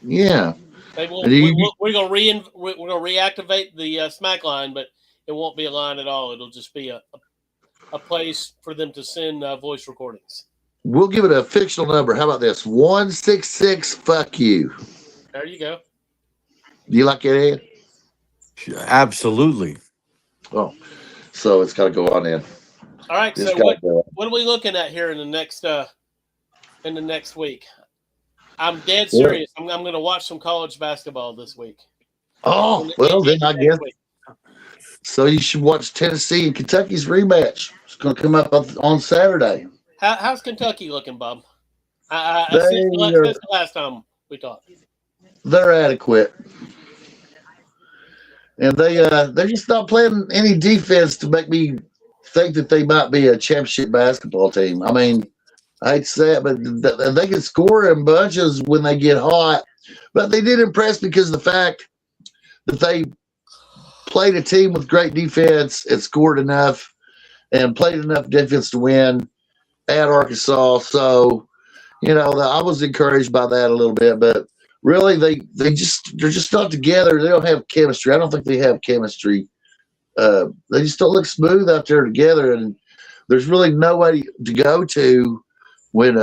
Yeah, maybe we're gonna reactivate the smack line, but it won't be a line at all. It'll just be a place for them to send voice recordings. We'll give it a fictional number. How about this? 166 fuck you. There you go. Do you like it, Ed? Absolutely. Oh, so it's got to go on in. All right. It's So gotta go. what are we looking at here in the next week? I'm dead Yeah. serious. I'm going to watch some college basketball this week. Oh, well, then I Next guess. week. So you should watch Tennessee and Kentucky's rematch. It's going to come up on Saturday. How's Kentucky looking, Bob? They Since are, the last time we talked. they're adequate. And they're just not playing any defense to make me think that they might be a championship basketball team. I mean, I hate to say it, but they can score in bunches when they get hot. But they did impress because of the fact that they played a team with great defense and scored enough and played enough defense to win at Arkansas. So, I was encouraged by that a little bit. But really, they're just not together. They don't have chemistry. I don't think they have chemistry. They just don't look smooth out there together, and there's really nobody to go to when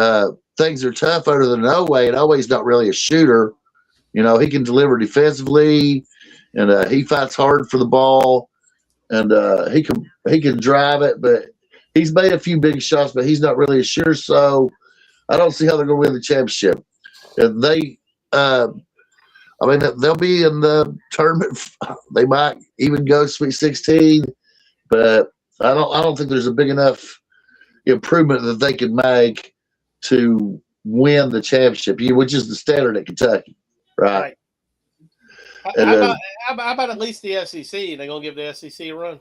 things are tough other than Oweh. And Oweh's not really a shooter. He can deliver defensively, and he fights hard for the ball, and he can drive it. But he's made a few big shots, but he's not really a shooter. So I don't see how they're going to win the championship. And they'll be in the tournament. They might even go Sweet 16, but I don't think there's a big enough improvement that they can make to win the championship, which is the standard at Kentucky, right? How about at least the SEC? They're going to give the SEC a run.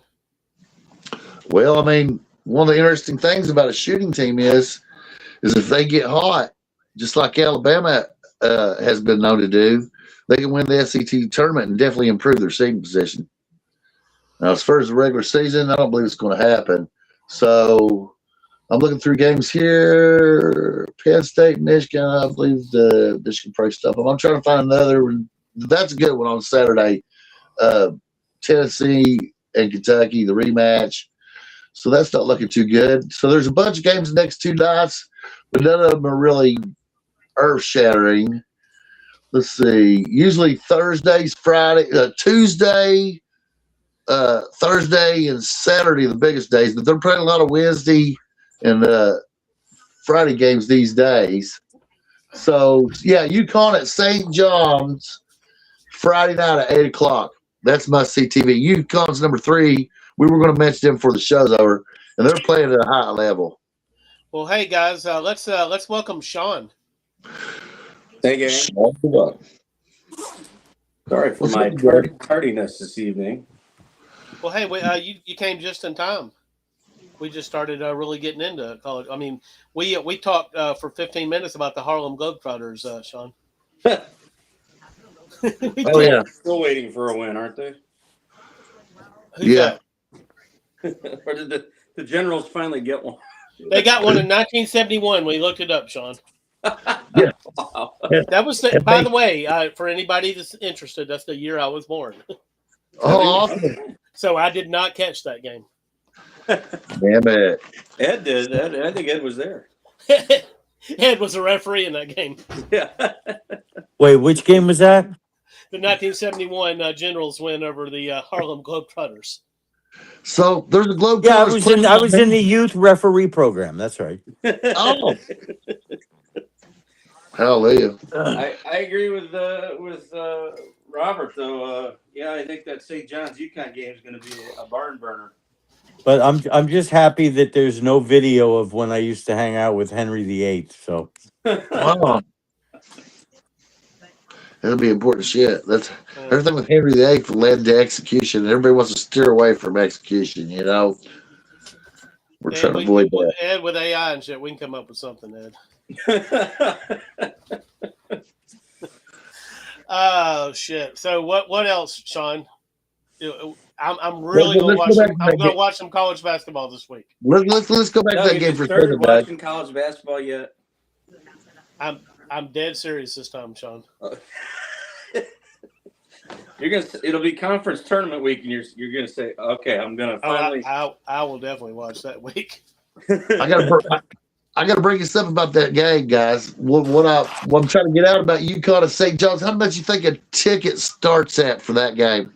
Well, one of the interesting things about a shooting team is if they get hot, just like Alabama has been known to do, they can win the SEC tournament and definitely improve their seeding position. Now, as far as the regular season, I don't believe it's going to happen. So I'm looking through games here. Penn State, Michigan, I believe the Michigan probably stuff. I'm trying to find another one. That's a good one on Saturday. Tennessee and Kentucky, the rematch. So that's not looking too good. So there's a bunch of games the next 2 nights, but none of them are really earth-shattering. Let's see. Usually Thursday, Thursday, and Saturday are the biggest days, but they're playing a lot of Wednesday and Friday games these days. So, yeah, UConn at St. John's Friday night at 8 o'clock. That's must-see TV. UConn's number 3. We were going to mention them before the show's over, and they're playing at a high level. Well, hey, guys, let's welcome Sean. Hey, gang. Sorry for my tardiness this evening. Well, hey, you came just in time. We just started really getting into college. We talked for 15 minutes about the Harlem Globetrotters, Sean. Yeah. Still waiting for a win, aren't they? Who's that? Or did the Generals finally get one? They got one in 1971. We looked it up, Sean. Yeah. Wow. That was, by the way, for anybody that's interested, that's the year I was born. Oh, awesome. So I did not catch that game. Damn it. Ed did. I think Ed was there. Ed was a referee in that game. Yeah. Wait, which game was that? The 1971 Generals win over the Harlem Globetrotters. So there's a Globetrotters. Yeah, I was in the youth referee program. That's right. Oh. Hallelujah. I agree with Robert though. Yeah, I think that St. John's UConn game is going to be a barn burner. But I'm just happy that there's no video of when I used to hang out with Henry VIII. So Wow. That'll be important shit. That's everything with Henry VIII led to execution. Everybody wants to steer away from execution, We're trying to avoid that. Ed, with AI and shit, we can come up with something, Ed. Oh shit! So what else, Sean? I'm really going to watch some college basketball this week. Let's go back to that game for started watching college basketball yet? I'm dead serious this time, Sean. It'll be conference tournament week, and you're gonna say, okay, I'm gonna finally. I will definitely watch that week. I I got to bring you something about that game, guys. What I'm trying to get out about UConn and St. John's. How much you think a ticket starts at for that game?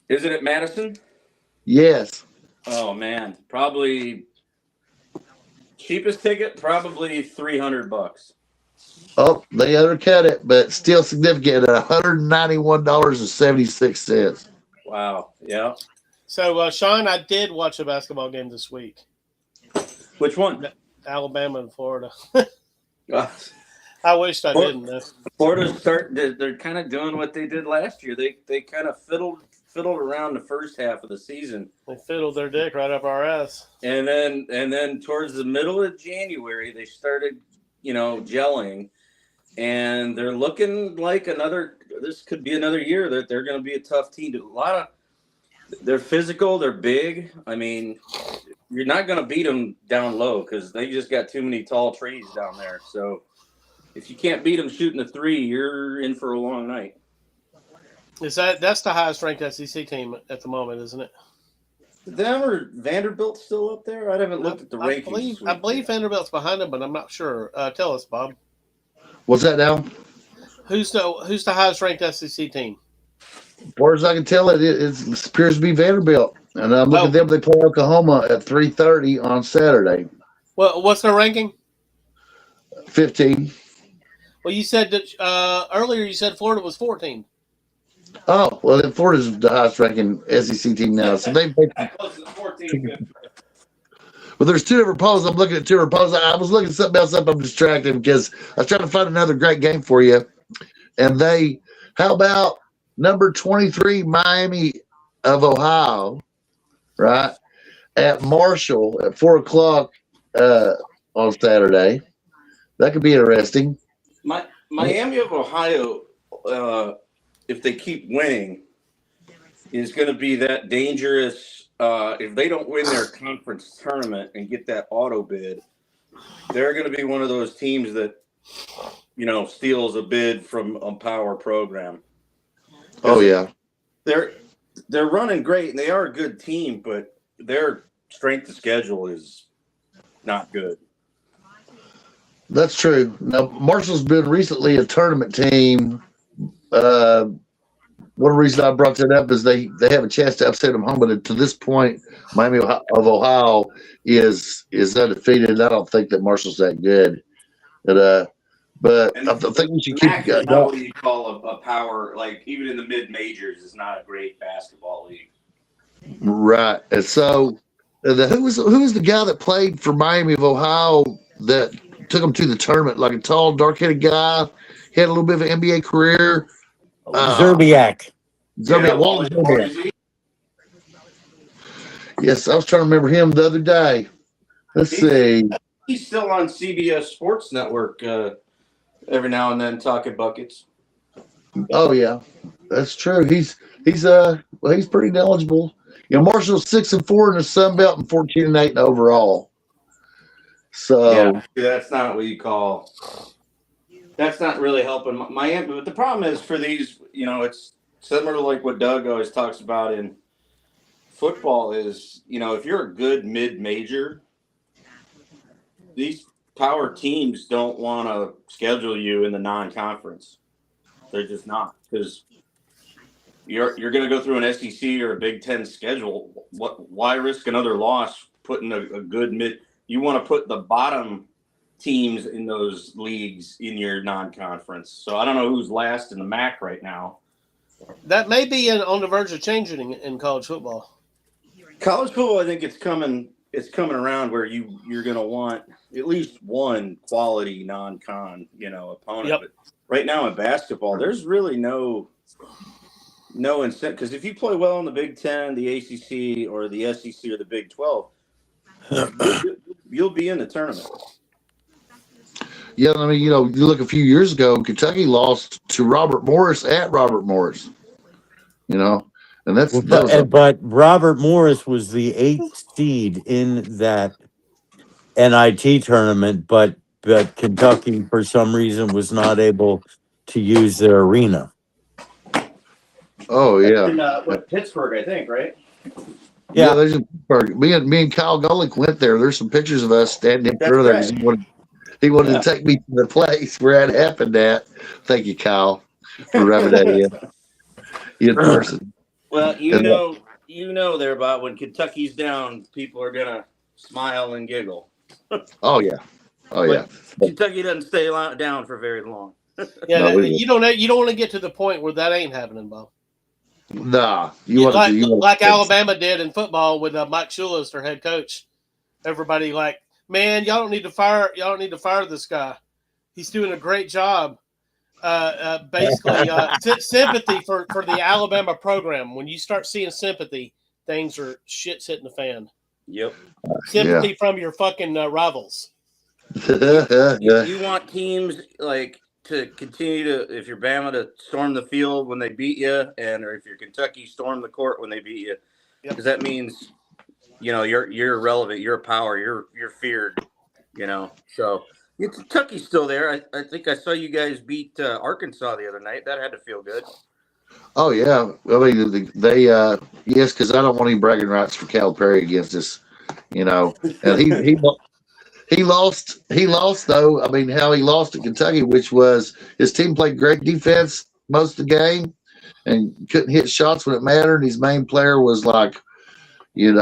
Is it at Madison? Yes. Oh man, probably cheapest ticket, probably $300. Oh, they undercut it, but still significant at $191.76. Wow. Yeah. So, Sean, I did watch a basketball game this week. Which one? Alabama and Florida. Uh, I wished I didn't. Florida's they're kind of doing what they did last year. They kind of fiddled around the first half of the season. They fiddled their dick right up our ass. And then towards the middle of January, they started, gelling, and they're looking like this could be another year that they're going to be a tough team. They're physical, they're big. I mean, you're not going to beat them down low because they just got too many tall trees down there. So if you can't beat them shooting a three, you're in for a long night. That's the highest ranked SEC team at the moment, isn't it? Them or Vanderbilt still up there? I haven't looked at the rankings. I believe Vanderbilt's behind them, but I'm not sure. Tell us, Bob. What's that now? Who's the highest ranked SEC team? As far as I can tell, it appears to be Vanderbilt. And I'm looking at them. They play Oklahoma at 3:30 on Saturday. Well, what's their ranking? 15. Well, you said that earlier. You said Florida was 14. Oh, well, then Florida's the highest ranking SEC team now. So they. Well, there's two different polls. I'm looking at two different polls. I was looking at something else up. I'm distracted because I was trying to find another great game for you. And how about number 23, Miami of Ohio, right, at Marshall at 4 o'clock on Saturday. That could be interesting. Miami of Ohio, if they keep winning, is going to be that dangerous. If they don't win their conference tournament and get that auto bid, they're going to be one of those teams that, steals a bid from a power program. Oh, yeah. They're running great, and they are a good team, but their strength of schedule is not good. That's true. Now, Marshall's been recently a tournament team. One reason I brought that up is they have a chance to upset them home, but to this point, Miami of Ohio is undefeated. I don't think that Marshall's that good. But I think we should keep MAC is not what you call a power, like even in the mid majors, is not a great basketball league. Right. And so, who was the guy that played for Miami of Ohio that took them to the tournament? Like a tall, dark-headed guy, he had a little bit of an NBA career. Zerbiak. Walter Zerbiak. Yes, I was trying to remember him the other day. Let's see. He's still on CBS Sports Network every now and then talking buckets. Oh yeah, that's true. He's pretty knowledgeable. Marshall's 6-4 in the Sun Belt and 14-8 in overall. So yeah, that's not what you call. That's not really helping Miami. But the problem is for these, it's similar to like what Doug always talks about in football is, if you're a good mid-major, these power teams don't want to schedule you in the non-conference. They're just not, because you're going to go through an SEC or a Big Ten schedule. Why risk another loss putting a good mid? You want to put the bottom teams in those leagues in your non-conference. So I don't know who's last in the MAC right now. That may be on the verge of changing in college football. College football, I think it's coming around where you're going to want at least one quality non-con, opponent. Yep. But right now in basketball, there's really no incentive, because if you play well in the Big Ten, the ACC, or the SEC, or the Big 12, you'll be in the tournament. yeah, I mean, you look a few years ago, Kentucky lost to Robert Morris at Robert Morris. And But Robert Morris was the 8th seed in that NIT tournament, but Kentucky, for some reason, was not able to use their arena. Oh yeah, In Pittsburgh, I think, right? Yeah, there's me and Kyle Golick went there. There's some pictures of us standing in front of there. He wanted to take me to the place where it happened at. Thank you, Kyle, for rubbing that in person. Well, And, you know there about when Kentucky's down, people are gonna smile and giggle. oh yeah, oh yeah. But Kentucky doesn't stay down for very long. Yeah, No, we you don't want to get to the point where that ain't happening, Bo. Nah, you want like, to you like Alabama did in football with Mike Shula as their head coach. Everybody like, man, y'all don't need to fire this guy. He's doing a great job. Basically, sympathy for the Alabama program. When you start seeing sympathy, things are shit's hitting the fan. Yep. Sympathy from your fucking rivals. You want teams like to continue to, if you're Bama, to storm the field when they beat you, or if you're Kentucky, storm the court when they beat you, because that means, you're irrelevant, you're a power, you're feared, So Kentucky's still there. I think I saw you guys beat Arkansas the other night. That had to feel good. Oh yeah, I mean they yes, because I don't want any bragging rights for Calipari against us, And he lost. He lost though. I mean, how he lost to Kentucky, which was his team played great defense most of the game and couldn't hit shots when it mattered. His main player was like, he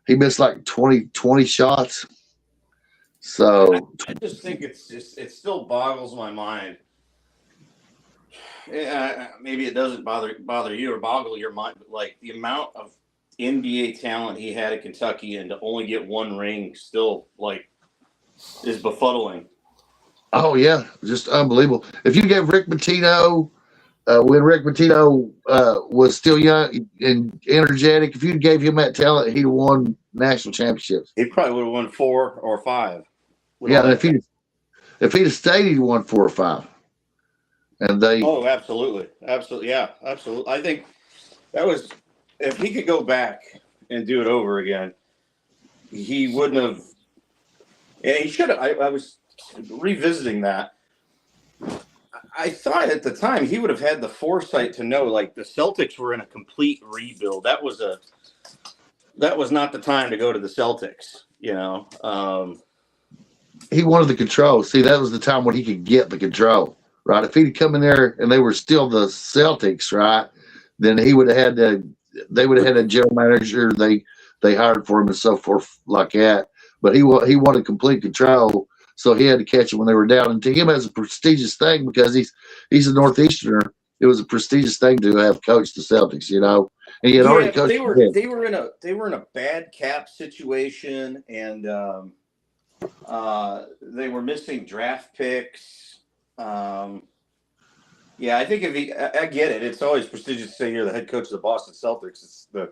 missed like 20 shots. So I just think it still boggles my mind. Maybe it doesn't bother you or boggle your mind, but like the amount of NBA talent he had at Kentucky and to only get one ring still is befuddling. Oh yeah, just unbelievable. If you gave Rick Pitino, when Rick Pitino was still young and energetic, if you gave him that talent, he'd have won national championships. He probably would have won 4 or 5. Yeah, and if he'd have stayed, he'd won 4 or 5. And they. Oh, absolutely, yeah, absolutely. I think that was, if he could go back and do it over again, he wouldn't have. Yeah, he should have. I was revisiting that. I thought at the time he would have had the foresight to know, like, the Celtics were in a complete rebuild. That was not the time to go to the Celtics. He wanted the control. See, that was the time when he could get the control, right? If he'd come in there and they were still the Celtics, right, then he would have had to. They would have had a general manager they hired for him and so forth like that. But he wanted complete control, so he had to catch them when they were down. And to him, that's a prestigious thing because he's a Northeasterner. It was a prestigious thing to have coached the Celtics, And he had already coached. They were in a bad cap situation, and they were missing draft picks. Yeah, I think I get it. It's always prestigious to say you're the head coach of the Boston Celtics. It's the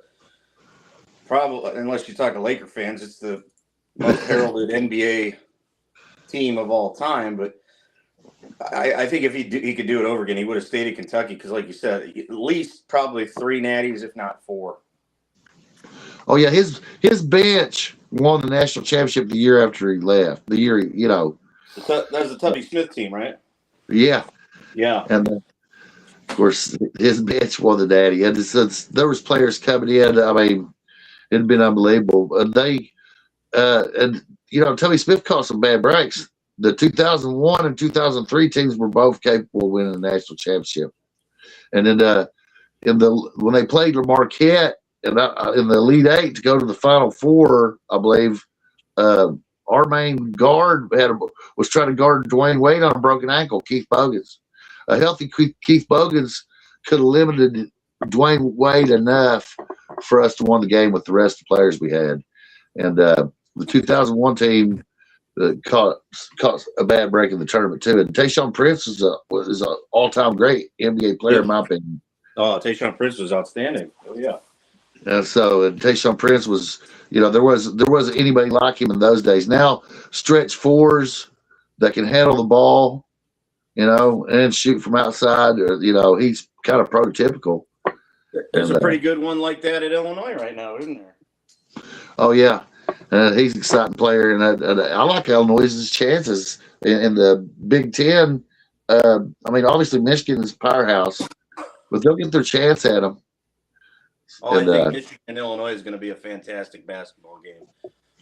probably, unless you talk to Laker fans, it's the most heralded NBA team of all time. But I think if he could do it over again, he would have stayed at Kentucky because, like you said, at least probably 3 natties, if not 4. Oh yeah, his bench won the national championship the year after he left. The year, That was the Tubby Smith team, right? Yeah. Yeah. And of course, his bench won the natty. And there was players coming in. I mean, it'd been unbelievable. And Tubby Smith caught some bad breaks. The 2001 and 2003 teams were both capable of winning the national championship. And then when they played Marquette in the Elite Eight to go to the Final Four, I believe our main guard was trying to guard Dwayne Wade on a broken ankle, Keith Bogans. A healthy Keith Bogans could have limited Dwayne Wade enough for us to win the game with the rest of the players we had. And the 2001 team caught a bad break in the tournament too. And Tayshaun Prince is an all-time great NBA player, in my opinion. Oh, Tayshaun Prince was outstanding. Oh yeah. And so Tayshaun Prince was, there wasn't anybody like him in those days. Now stretch fours that can handle the ball, and shoot from outside. He's kind of prototypical. There's a pretty good one like that at Illinois right now, isn't there? Oh yeah, he's an exciting player, and I like Illinois' chances in the Big Ten. I mean, obviously Michigan is a powerhouse, but they'll get their chance at them. I think Michigan and Illinois is going to be a fantastic basketball game.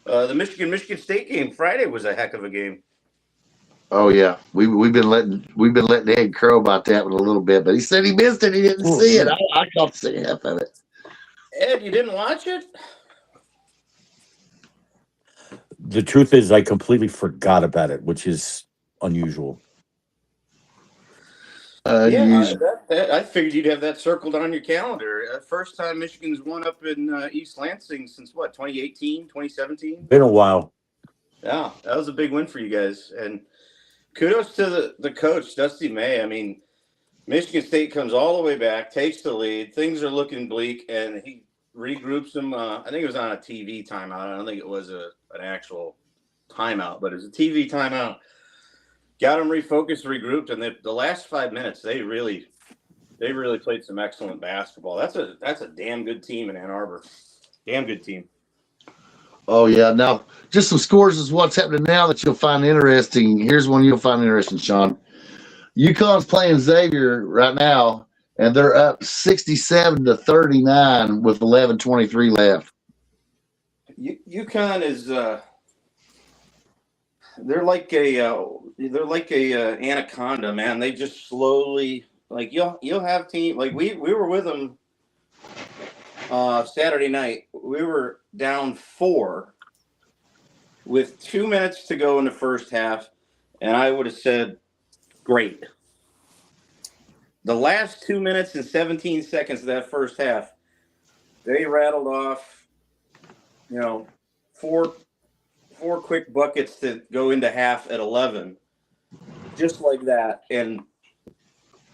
The Michigan State game Friday was a heck of a game. Oh yeah, we've been letting Ed crow about that one a little bit, but he said he missed it. He didn't see it. I caught the second half of it. Ed, you didn't watch it? The truth is, I completely forgot about it, which is unusual. I figured you'd have that circled on your calendar. First time Michigan's won up in East Lansing since what, 2018, 2017? Been a while. Yeah, that was a big win for you guys. And kudos to the coach, Dusty May. I mean, Michigan State comes all the way back, takes the lead. Things are looking bleak, and he regroups them. I think it was on a TV timeout. I don't think it was an actual timeout, but it was a TV timeout. Got them refocused, regrouped, and the last 5 minutes, they really played some excellent basketball. That's a damn good team in Ann Arbor. Damn good team. Oh yeah. Now, just some scores is what's happening now that you'll find interesting. Here's one you'll find interesting, Sean. UConn's playing Xavier right now, and they're up 67-39 with 11:23 left. UConn is they're like a anaconda, man. They just slowly, like, you'll have team, like we were with them Saturday night. We were down 4 with 2 minutes to go in the first half, and I would have said, great. The last 2 minutes and 17 seconds of that first half, they rattled off, four quick buckets to go into half at 11, just like that. And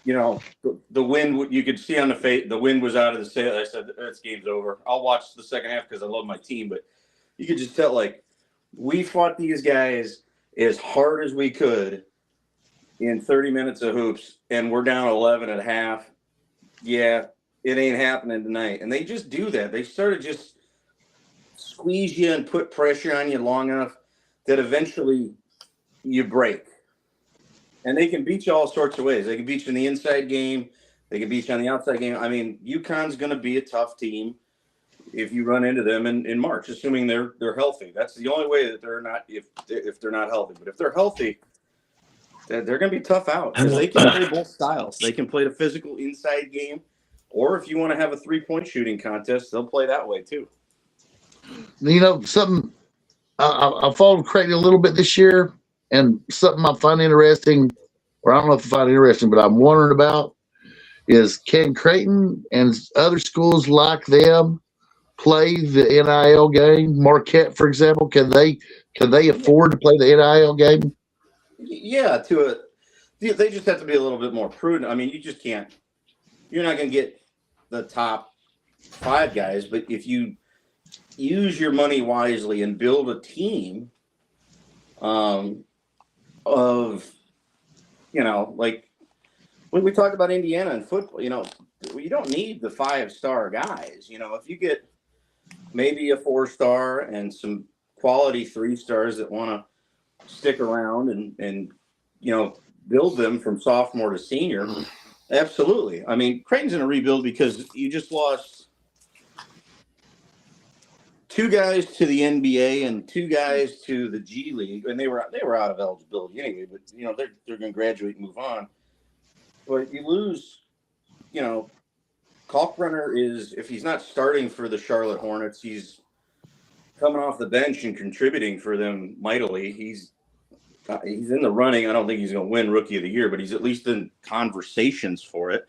the wind, you could see on the face, the wind was out of the sail. I said, this game's over. I'll watch the second half because I love my team, but you could just tell, like, we fought these guys as hard as we could in 30 minutes of hoops, and we're down 11 at half. Yeah, it ain't happening tonight. And they just do that. They sort of just squeeze you and put pressure on you long enough that eventually you break. And they can beat you all sorts of ways. They can beat you in the inside game. They can beat you on the outside game. I mean, UConn's going to be a tough team if you run into them in March, assuming they're healthy. That's the only way that they're not, if they're not healthy. But if they're healthy, they're going to be tough out because they can play both styles. They can play the physical inside game, or if you want to have a 3-point shooting contest, they'll play that way too. Something I followed Creighton a little bit this year, and something I find interesting, or I don't know if I find it interesting, but I'm wondering about is, can Creighton and other schools like them play the NIL game? Marquette, for example, can they afford to play the NIL game? Yeah, they just have to be a little bit more prudent. I mean, you just can't. You're not going to get the top 5 guys, but if you use your money wisely and build a team of, like when we talk about Indiana and football, you don't need the 5-star guys. If you get maybe a 4-star and some quality 3-stars that want to stick around and build them from sophomore to senior, absolutely. I mean, Creighton's in a rebuild because you just lost 2 guys to the NBA and 2 guys to the G League, and they were out of eligibility anyway. But they're going to graduate and move on. But you lose, Kalkbrenner is, if he's not starting for the Charlotte Hornets, he's coming off the bench and contributing for them mightily. He's in the running. I don't think he's going to win Rookie of the Year, but he's at least in conversations for it.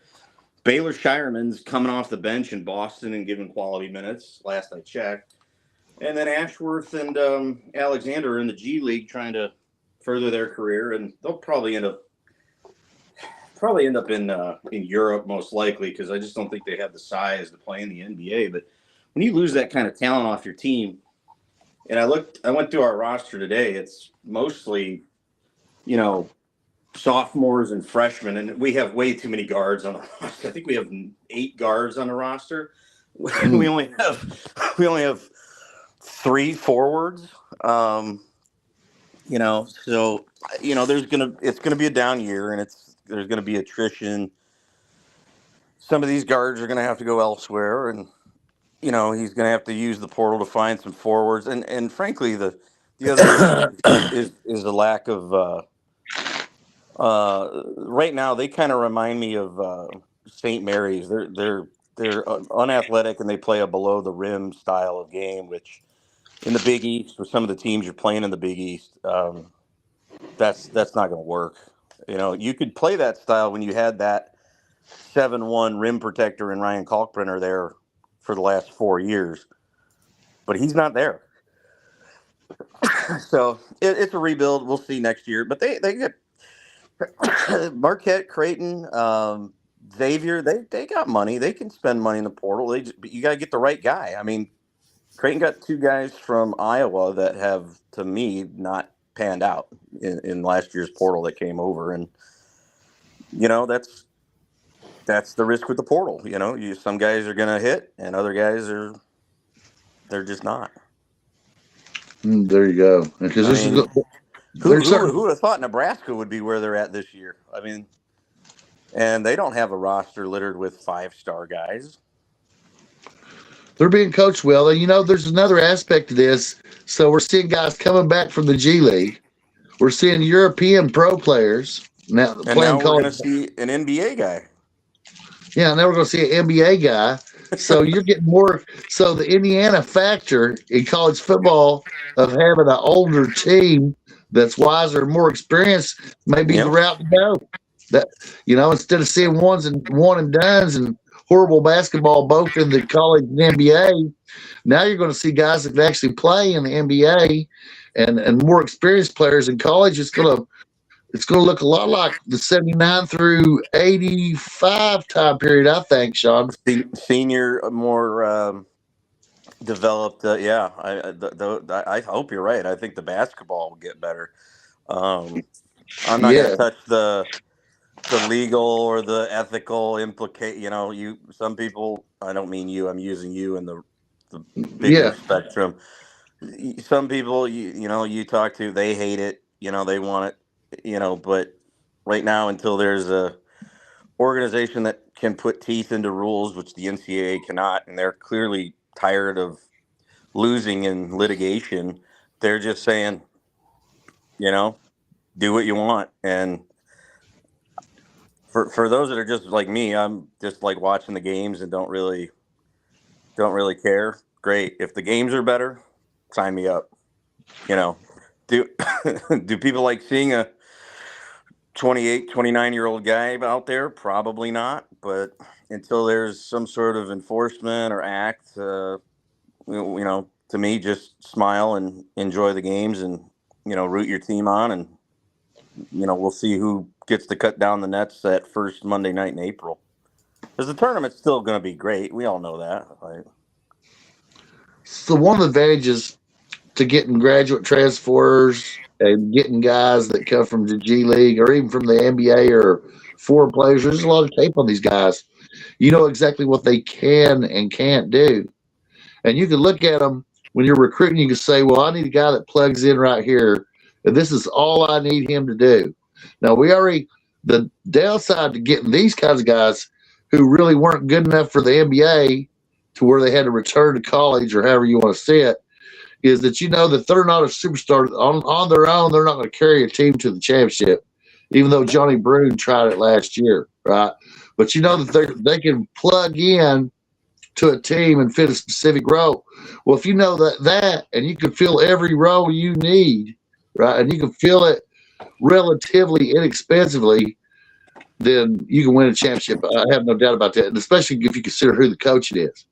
Baylor Shireman's coming off the bench in Boston and giving quality minutes, last I checked. And then Ashworth and Alexander are in the G League trying to further their career, and they'll probably end up in Europe most likely, because I just don't think they have the size to play in the NBA. But when you lose that kind of talent off your team, and I went through our roster today, it's mostly, sophomores and freshmen, and we have way too many guards on the roster. I think we have 8 guards on the roster. We only have 3 forwards. So it's gonna be a down year, and there's gonna be attrition. Some of these guards are gonna have to go elsewhere, and he's going to have to use the portal to find some forwards, and frankly, the other issue is the lack of. Right now, they kind of remind me of St. Mary's. They're unathletic and they play a below the rim style of game, which in the Big East, for some of the teams you're playing in the Big East, that's not going to work. You could play that style when you had that 7-1 rim protector in Ryan Kalkbrenner there for the last 4 years, but he's not there. So it's a rebuild. We'll see next year, but they get Marquette, Creighton, Xavier. They got money. They can spend money in the portal. But you got to get the right guy. I mean, Creighton got 2 guys from Iowa that have, to me, not panned out in last year's portal that came over, and that's the risk with the portal. Some guys are going to hit, and other guys they're just not. There you go. Because Who would have thought Nebraska would be where they're at this year? I mean, and they don't have a roster littered with 5-star guys. They're being coached well. And, there's another aspect to this. So we're seeing guys coming back from the G League. We're seeing European pro players now and now we're going to see an NBA guy. Yeah, now we're going to see an NBA guy. So you're getting more. So the Indiana factor in college football of having an older team that's wiser and more experienced may be the route to go. That instead of seeing one and dones and horrible basketball both in the college and NBA, now you're going to see guys that can actually play in the NBA and more experienced players in college. It's going to look a lot like the 79 through 85 time period, I think, Sean. Senior, more developed. I hope you're right. I think the basketball will get better. I'm not going to touch the legal or the ethical some people, I don't mean you, I'm using you in the bigger spectrum. Some people, you talk to, they hate it. They want it. But right now, until there's a organization that can put teeth into rules, which the NCAA cannot, and they're clearly tired of losing in litigation, they're just saying, do what you want. And for those that are just like me, I'm just like watching the games and don't really care. Great. If the games are better, sign me up. Do people like seeing a 28, 29-year-old guy out there? Probably not. But until there's some sort of enforcement or act, to me, just smile and enjoy the games and, root your team on. And, we'll see who gets to cut down the nets that first Monday night in April. Because the tournament's still going to be great. We all know that. Right? So one of the advantages to getting graduate transfers and getting guys that come from the G League or even from the NBA or foreign players, there's a lot of tape on these guys. You know exactly what they can and can't do. And you can look at them when you're recruiting. You can say, well, I need a guy that plugs in right here, and this is all I need him to do. Now, the downside to getting these kinds of guys who really weren't good enough for the NBA to where they had to return to college or however you want to see it, is that that they're not a superstar on their own. They're not going to carry a team to the championship, even though Johnny Broon tried it last year, right? But that they can plug in to a team and fit a specific role. Well, if you know that and you can fill every role you need, right, and you can fill it relatively inexpensively, then you can win a championship. I have no doubt about that, and especially if you consider who the coach it is.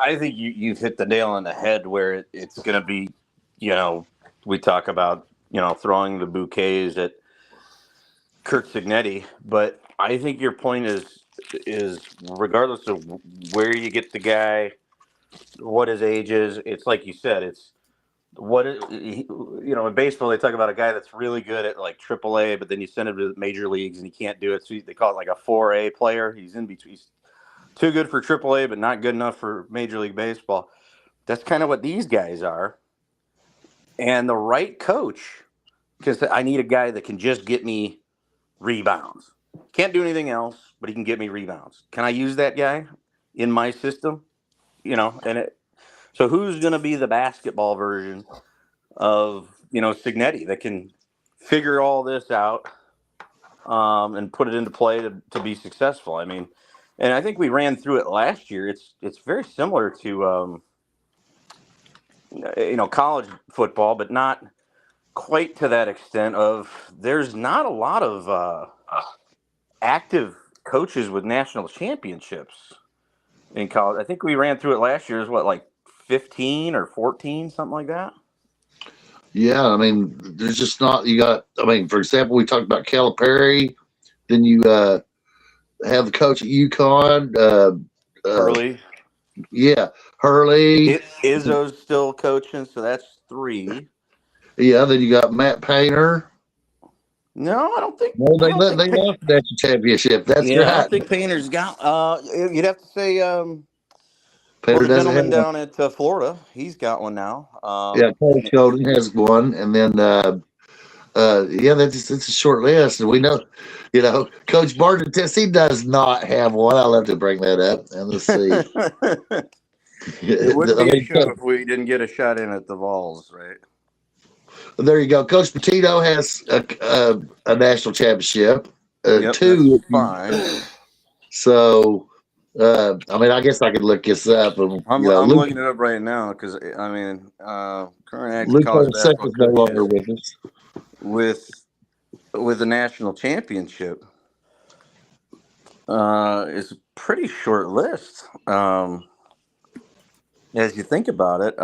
I think you've hit the nail on the head where it's going to be, we talk about, throwing the bouquets at Kirk Signetti, but I think your point is regardless of where you get the guy, what his age is, it's like you said, it's in baseball, they talk about a guy that's really good at like AAA, but then you send him to the major leagues and he can't do it. So they call it like a 4A player. He's in between. He's too good for AAA, but not good enough for Major League Baseball. That's kind of what these guys are. And the right coach, because I need a guy that can just get me rebounds. Can't do anything else, but he can get me rebounds. Can I use that guy in my system? So who's going to be the basketball version of Signetti that can figure all this out and put it into play to be successful? I mean, and I think we ran through it last year. It's very similar to college football, but not quite to that extent. There's not a lot of active coaches with national championships in college. I think we ran through it last year. Is what, like 15 or 14, something like that. Yeah, I mean, there's just not. You got. I mean, for example, we talked about Calipari. Then you have the coach at UConn. Hurley. Yeah, Hurley. Izzo's still coaching, so that's 3. Yeah, then you got Matt Painter. No, I don't think. Well, I don't they think. lost the national championship. That's Yeah, I right. don't think Painter's got. You'd have to say. Painter The doesn't have gentleman one. down at Florida, he's got one now. Yeah, Coach Golden has one, and then yeah, it's a short list, and we know, Coach Barton in Tennessee does not have one. I love to bring that up, and let's see. It wouldn't I be a mean, show if we didn't get a shot in at the Vols, right? there you go. Coach Petito has a national championship, Yep, 2. that's fine. So, I mean, I guess I could look this up. And, I'm looking it up right now because I mean, current active Luke college Sec basketball is no longer coaches with us. with the national championship is a pretty short list. As you think about it,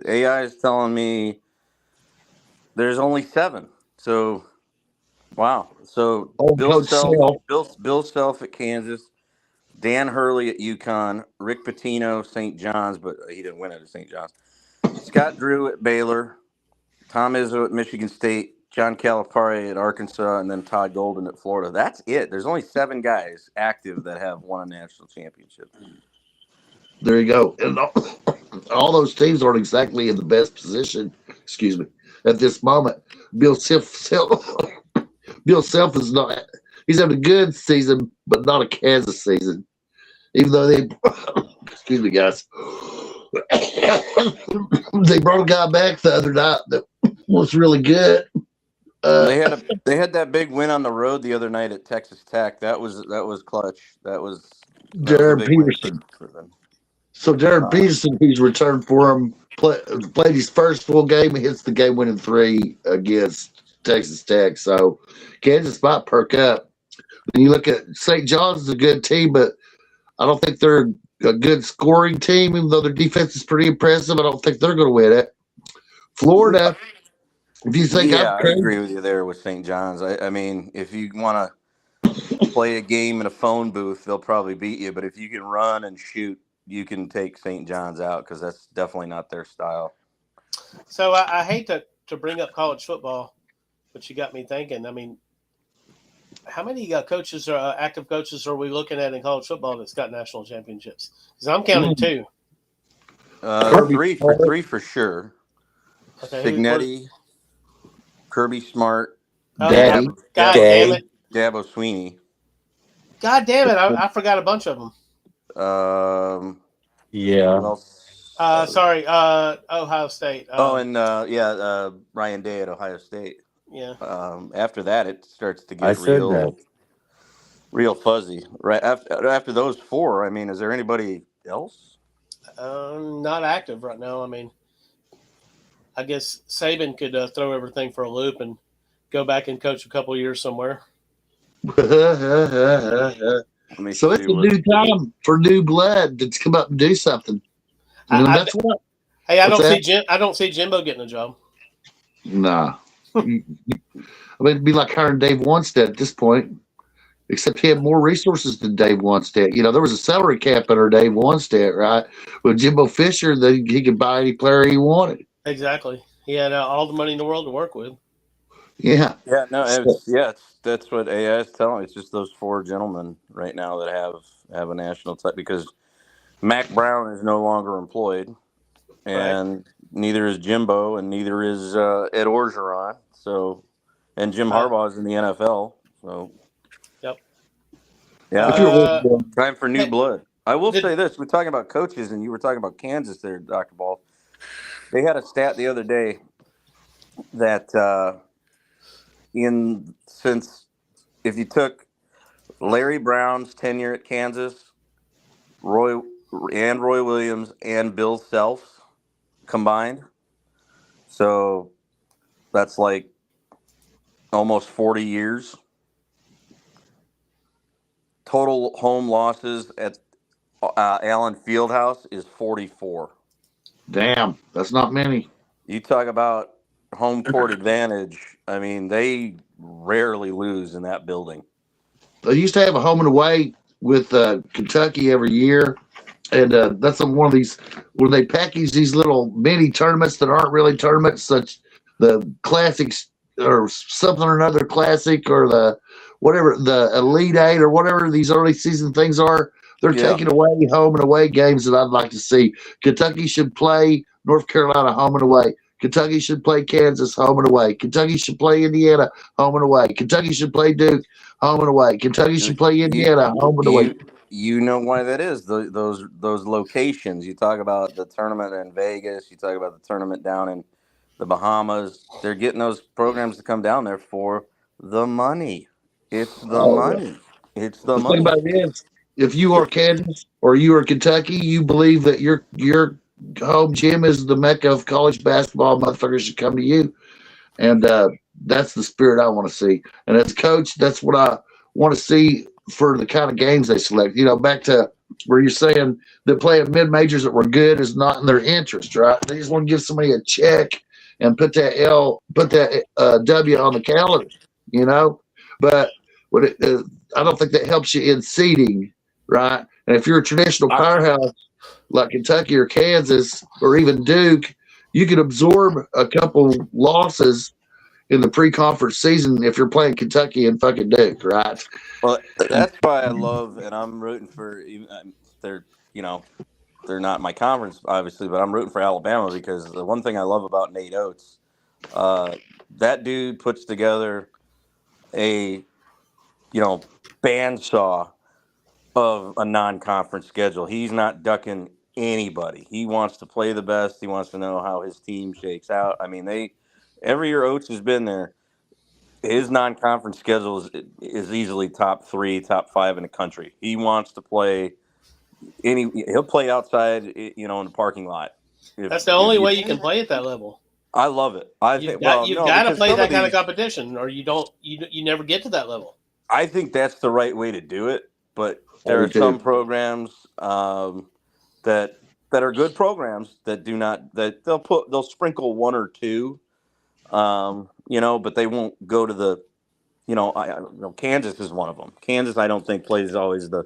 AI is telling me there's only 7. So, wow. So Coach Self. Bill Self at Kansas, Dan Hurley at UConn, Rick Pitino, St. John's, but he didn't win it at St. John's. Scott Drew at Baylor, Tom Izzo at Michigan State, John Calipari at Arkansas, and then Todd Golden at Florida. That's it. There's only 7 guys active that have won a national championship. There you go. And all those teams aren't exactly in the best position, excuse me, at this moment. Bill Self is not, he's having a good season, but not a Kansas season. Even though they, excuse me, guys, they brought a guy back the other night that was really good. They had that big win on the road the other night at Texas Tech. That was clutch. That was Jared Peterson. For them. So Jared Peterson, who's returned for him, played his first full game and hits the game-winning 3 against Texas Tech. So Kansas might perk up. When you look at St. John's, is a good team, but I don't think they're a good scoring team, even though their defense is pretty impressive. I don't think they're going to win it. Florida, if you think I agree with you there with St. John's. I mean, if you want to play a game in a phone booth, they'll probably beat you. But if you can run and shoot, you can take St. John's out because that's definitely not their style. So I hate to bring up college football, but you got me thinking. I mean, how many coaches or active coaches are we looking at in college football that's got national championships? Because I'm counting 2. 3 for sure. Okay, Signetti, Kirby Smart, Daddy. God damn it. Dabo Sweeney. God damn it. I forgot a bunch of them. Yeah. Who else? Sorry, Ohio State. Ryan Day at Ohio State. Yeah. After that, it starts to I get said that. real fuzzy. Right after those 4, I mean, is there anybody else? Not active right now. I mean, I guess Saban could throw everything for a loop and go back and coach a couple of years somewhere. So it's a new time for new blood to come up and do something. That's what. Hey, I don't see Jimbo getting a job. Nah. I mean, it'd be like hiring Dave Wanstead at this point, except he had more resources than Dave Wanstead. There was a salary cap under Dave Wanstead, right? With Jimbo Fisher, he could buy any player he wanted. Exactly. He had all the money in the world to work with. Yeah. Yeah, no, that's what AI is telling me. It's just those 4 gentlemen right now that have a national title because Mac Brown is no longer employed, and neither is Jimbo, and neither is Ed Orgeron. So, and Jim Harbaugh is in the NFL. So, yep. Yeah, time for new blood. I will Did- say this: we're talking about coaches, and you were talking about Kansas there, Dr. Ball. They had a stat the other day that since if you took Larry Brown's tenure at Kansas, Roy Williams and Bill Self combined, so that's like almost 40 years. Total home losses at Allen Fieldhouse is 44. Damn, that's not many. You talk about home court advantage. I mean, they rarely lose in that building. They used to have a home and away with Kentucky every year, and that's one of these where they package these little mini tournaments that aren't really tournaments, such the classics or something or another classic or the whatever the Elite Eight or whatever these early season things are. They're Yeah. taking away home and away games that I'd like to see. Kentucky should play North Carolina home and away. Kentucky should play Kansas home and away. Kentucky should play Indiana home and away. Kentucky should play Duke home and away. Kentucky should play Indiana home and away. You know why that is? Those locations. You talk about the tournament in Vegas. You talk about the tournament down in the Bahamas. They're getting those programs to come down there for the money. It's the money. It's the The thing money. about it is, if you are Kansas or you are Kentucky, you believe that your home gym is the mecca of college basketball. Motherfuckers should come to you, and that's the spirit I want to see. And as a coach, that's what I want to see for the kind of games they select. You know, back to where you're saying that playing mid majors that were good is not in their interest, right? They just want to give somebody a check and put that W on the calendar, you know. But I don't think that helps you in seeding, right? And if you're a traditional powerhouse like Kentucky or Kansas or even Duke, you can absorb a couple losses in the pre-conference season if you're playing Kentucky and fucking Duke, right? Well, that's why I love, and I'm rooting for. They're they're not my conference, obviously, but I'm rooting for Alabama because the one thing I love about Nate Oates, that dude puts together a bandsaw of a non-conference schedule. He's not ducking anybody. He wants to play the best. He wants to know how his team shakes out. I mean, every year Oates has been there. His non-conference schedule is easily top 3, top 5 in the country. He wants to play he'll play outside, in the parking lot. That's the only way you can play at that level. I love it. You've got to because play some that of kind of these- competition, or you don't. You never get to that level. I think that's the right way to do it. But there I are do too. some programs that are good programs that do not that they'll sprinkle one or two, but they won't go to the, Kansas is one of them. Kansas, I don't think plays always the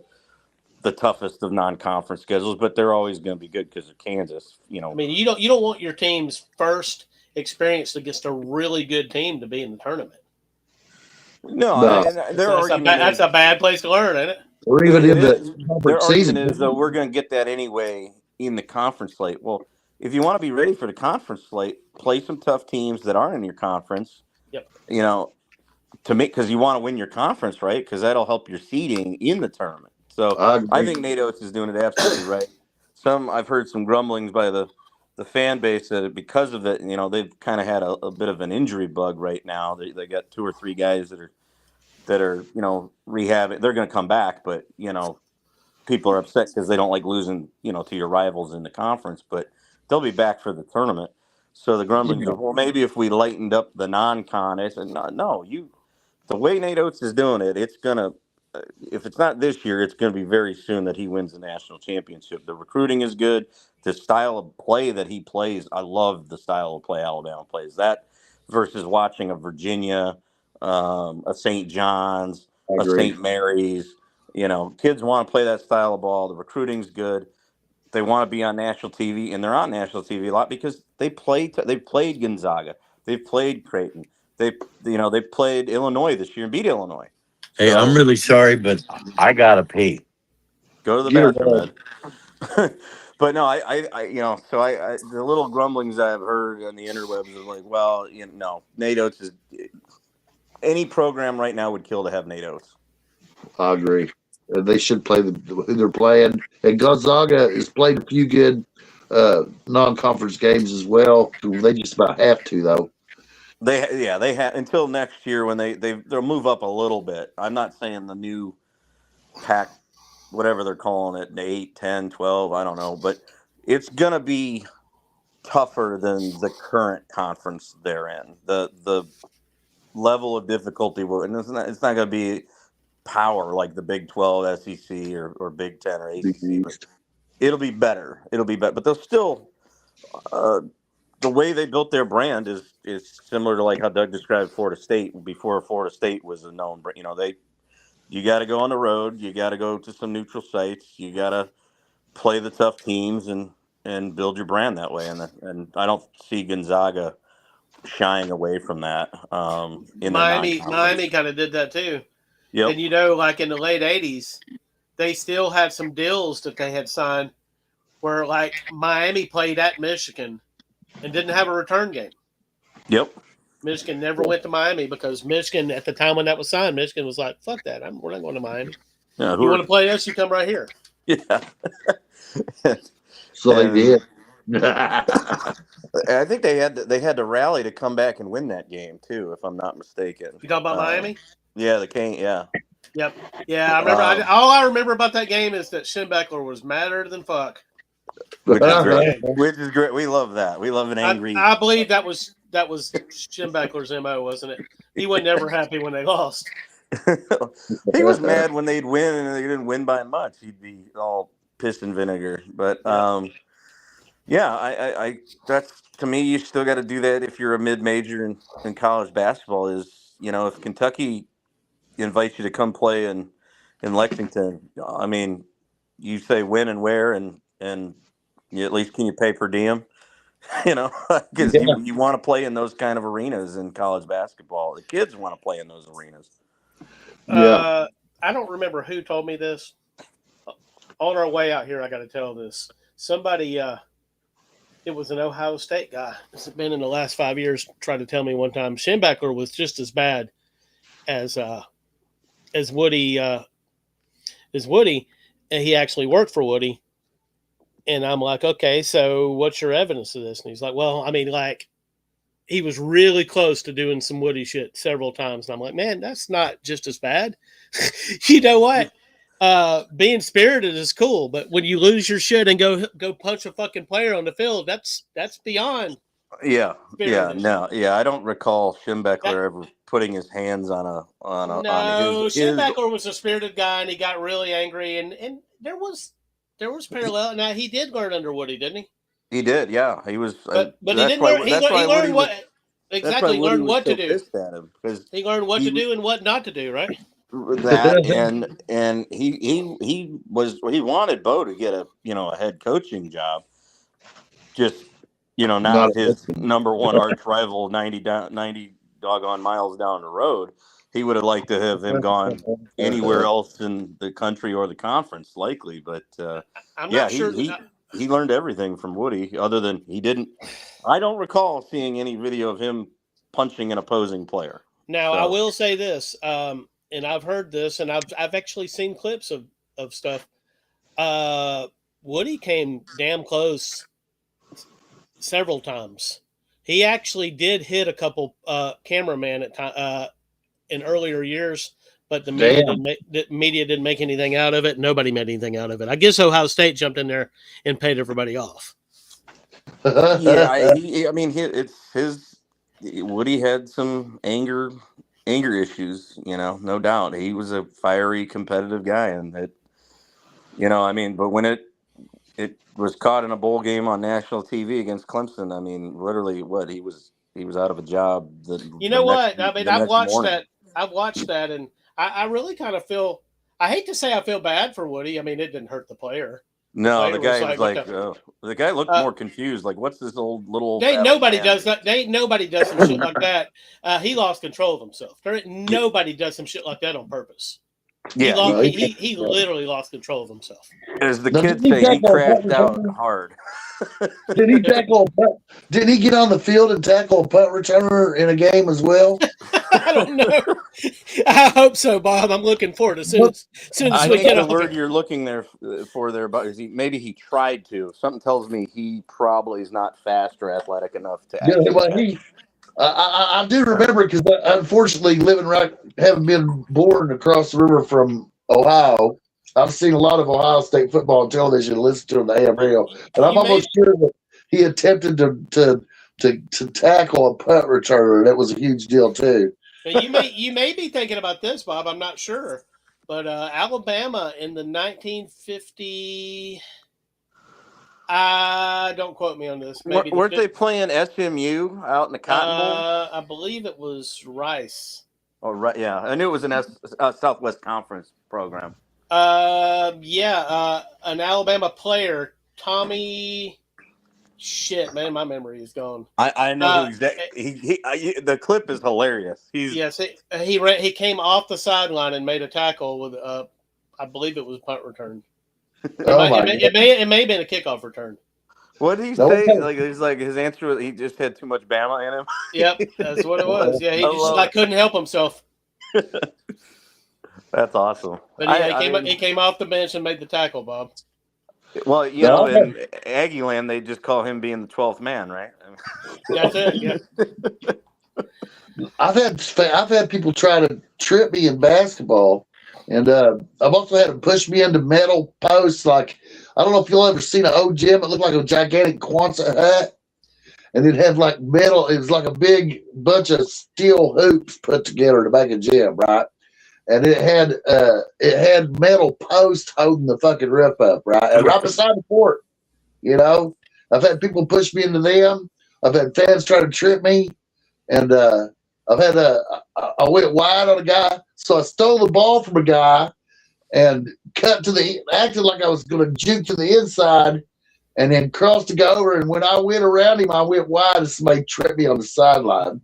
toughest of non-conference schedules, but they're always going to be good because of Kansas. I mean, you don't want your team's first experience against a really good team to be in the tournament. No. That's a bad place to learn, isn't it? Or even in Their the conference argument season. is though we're going to get that anyway in the conference slate. Well, if you want to be ready for the conference slate, play some tough teams that aren't in your conference. Yep. Because you want to win your conference, right? Because that'll help your seeding in the tournament. So I think Nate Oates is doing it absolutely right. I've heard some grumblings by the fan base that because of it, they've kind of had a bit of an injury bug right now. They got 2 or 3 guys that are rehabbing. They're going to come back, but people are upset because they don't like losing to your rivals in the conference. But they'll be back for the tournament. So the grumblings are, well, maybe if we lightened up the non-con. I said, no, the way Nate Oates is doing it, it's gonna. If it's not this year, it's going to be very soon that he wins the national championship. The recruiting is good. The style of play that he plays, I love the style of play Alabama plays. That versus watching a Virginia, a St. John's, a St. Mary's. Kids want to play that style of ball. The recruiting's good. They want to be on national TV, and they're on national TV a lot because they played Gonzaga. They've played Creighton. They played Illinois this year and beat Illinois. Hey, I'm really sorry, but I gotta pee. Go to the bathroom, Ed. But no, the little grumblings I've heard on the interwebs are like, well, Nate Oates is any program right now would kill to have Nate Oates. I agree. They should play who they're playing. And Gonzaga has played a few good non-conference games as well. They just about have to, though. They have until next year when they'll move up a little bit. I'm not saying the new pack, whatever they're calling it, the 8, 10, 12, I don't know, but it's gonna be tougher than the current conference they're in. The level of difficulty will, and it's not gonna be power like the Big 12, SEC, or Big 10 or ACC, but it'll be better. It'll be better, but they'll still. The way they built their brand is similar to like how Doug described Florida State before Florida State was a known brand. You got to go on the road, you got to go to some neutral sites, you got to play the tough teams and build your brand that way. And I don't see Gonzaga shying away from that. In Miami kind of did that too. Yep. And like in the late '80s, they still had some deals that they had signed where like Miami played at Michigan and didn't have a return game. Yep. Michigan never went to Miami because Michigan, at the time when that was signed, Michigan was like, "Fuck that! We're not going to Miami. Yeah, you want to play us? You come right here." Yeah. So they did. I think they had to rally to come back and win that game too, if I'm not mistaken. You talking about Miami? Yeah, the Cane. Yeah. Yep. Yeah, I remember. All I remember about that game is that Schembechler was madder than fuck. Which is great. Which is great. We love that. We love an angry. I believe that was Schembechler's MO, wasn't it? He was never happy when they lost. He was mad when they'd win and they didn't win by much. He'd be all pissed and vinegar. But yeah, I that's, to me, you still got to do that if you're a mid-major in college basketball. Is, if Kentucky invites you to come play in Lexington, I mean, you say when and where, and at least can you pay per diem? Because you want to play in those kind of arenas in college basketball. The kids want to play in those arenas. Yeah. I don't remember who told me this. On our way out here, I got to tell this. Somebody, it was an Ohio State guy. It's been in the last 5 years. Tried to tell me one time Schembechler was just as bad as Woody. And he actually worked for Woody. And I'm like, okay, so what's your evidence of this? And he's like, well, I mean, like, he was really close to doing some Woody shit several times. And I'm like, man, that's not just as bad. You know what? Being spirited is cool, but when you lose your shit and go punch a fucking player on the field, that's beyond. Yeah, I don't recall Schembechler ever putting his hands on a. No, Schembechler was a spirited guy, and he got really angry, and there was parallel. Now he did learn under Woody, didn't he? He did, yeah. He was, but he didn't learn. He learned what exactly. Learned what to do. He learned what to do and what not to do, right? That and he wanted Bo to get a head coaching job. Just not his number one arch rival 90 doggone miles down the road. He would have liked to have him gone anywhere else in the country or the conference, likely. But I'm not sure. He learned everything from Woody. Other than he didn't. I don't recall seeing any video of him punching an opposing player. Now I will say this. And I've heard this, and I've actually seen clips of stuff. Woody came damn close several times. He actually did hit a couple cameramen in earlier years, but the media didn't make anything out of it. Nobody made anything out of it. I guess Ohio State jumped in there and paid everybody off. Yeah, Woody had some anger issues, no doubt. He was a fiery, competitive guy, and but when it was caught in a bowl game on national TV against Clemson, I mean, literally, he was out of a job. I've watched that, and I really kind of feel. I hate to say I feel bad for Woody. I mean, it didn't hurt the player. No, the guy was like the guy looked more confused. Like, what's this little? Nobody does that. Nobody does some shit like that. He lost control of himself. Nobody does some shit like that on purpose. Yeah, he literally lost control of himself. As the kids say, he crashed out hard. Did he tackle? Didn't he get on the field and tackle a punt returner in a game as well? I don't know. I hope so, Bob. I'm looking forward to soon as I we think get the off. word you're looking for there, but maybe he tried to. Something tells me he probably is not fast or athletic enough to Yeah, actually. well, I do remember because unfortunately, having been born across the river from Ohio, I've seen a lot of Ohio State football on television and listened to it on the AM radio. But I'm You may almost sure that he attempted to tackle a punt returner. That was a huge deal too. you may be thinking about this, Bob. I'm not sure, but Alabama in the 1950. Don't quote me on this. Maybe Weren't they playing SMU out in the Cotton Bowl? I believe it was Rice. Oh, right. Yeah, I knew it was an Southwest Conference program. An Alabama player, Tommy. Shit, man, my memory is gone. I know who the clip is hilarious. Yes, he came off the sideline and made a tackle with I believe it was a punt return. It may have been a kickoff return. What did he say? Like his answer was he just had too much Bama in him. Yep, that's what it was. Yeah, he just couldn't help himself. That's awesome. But yeah, he came off the bench and made the tackle, Bob. Well, in Aggie land, they just call him being the 12th man, right? That's it. Yeah. I've had people try to trip me in basketball, and I've also had them push me into metal posts. Like, I don't know if you'll ever seen an old gym. It looked like a gigantic Quonset hut, and it had like metal. It was like a big bunch of steel hoops put together to make a gym, right? And it had metal posts holding the fucking roof up, right? And right beside the court, I've had people push me into them. I've had fans try to trip me, and I went wide on a guy, so I stole the ball from a guy and acted like I was going to juke to the inside, and then crossed to go over. And when I went around him, I went wide, and somebody tripped me on the sideline.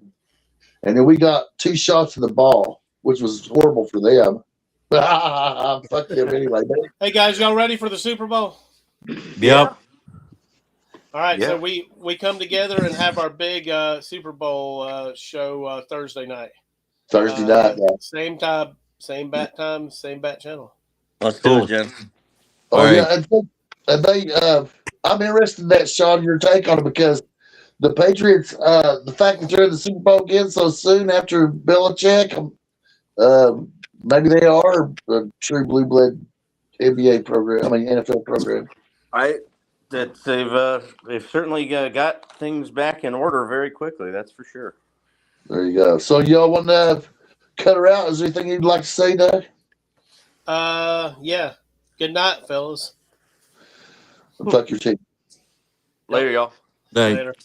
And then we got 2 shots of the ball, which was horrible for them. Fuck them anyway. Hey guys, y'all ready for the Super Bowl? Yep. All right, so we come together and have our big Super Bowl show Thursday night. Thursday night, yeah. Same time, same bat time, same bat channel. Let's do it, Jen. Oh, All yeah. And I'm interested in that, Sean, your take on it, because the Patriots, the fact that they're in the Super Bowl again so soon after Belichick, maybe they are a true blue blood NFL program. They've certainly got things back in order very quickly. That's for sure. There you go. So y'all want to cut her out? Is there anything you'd like to say, Doug? Yeah. Good night, fellas. Fuck your team. Later, y'all. Thank Later.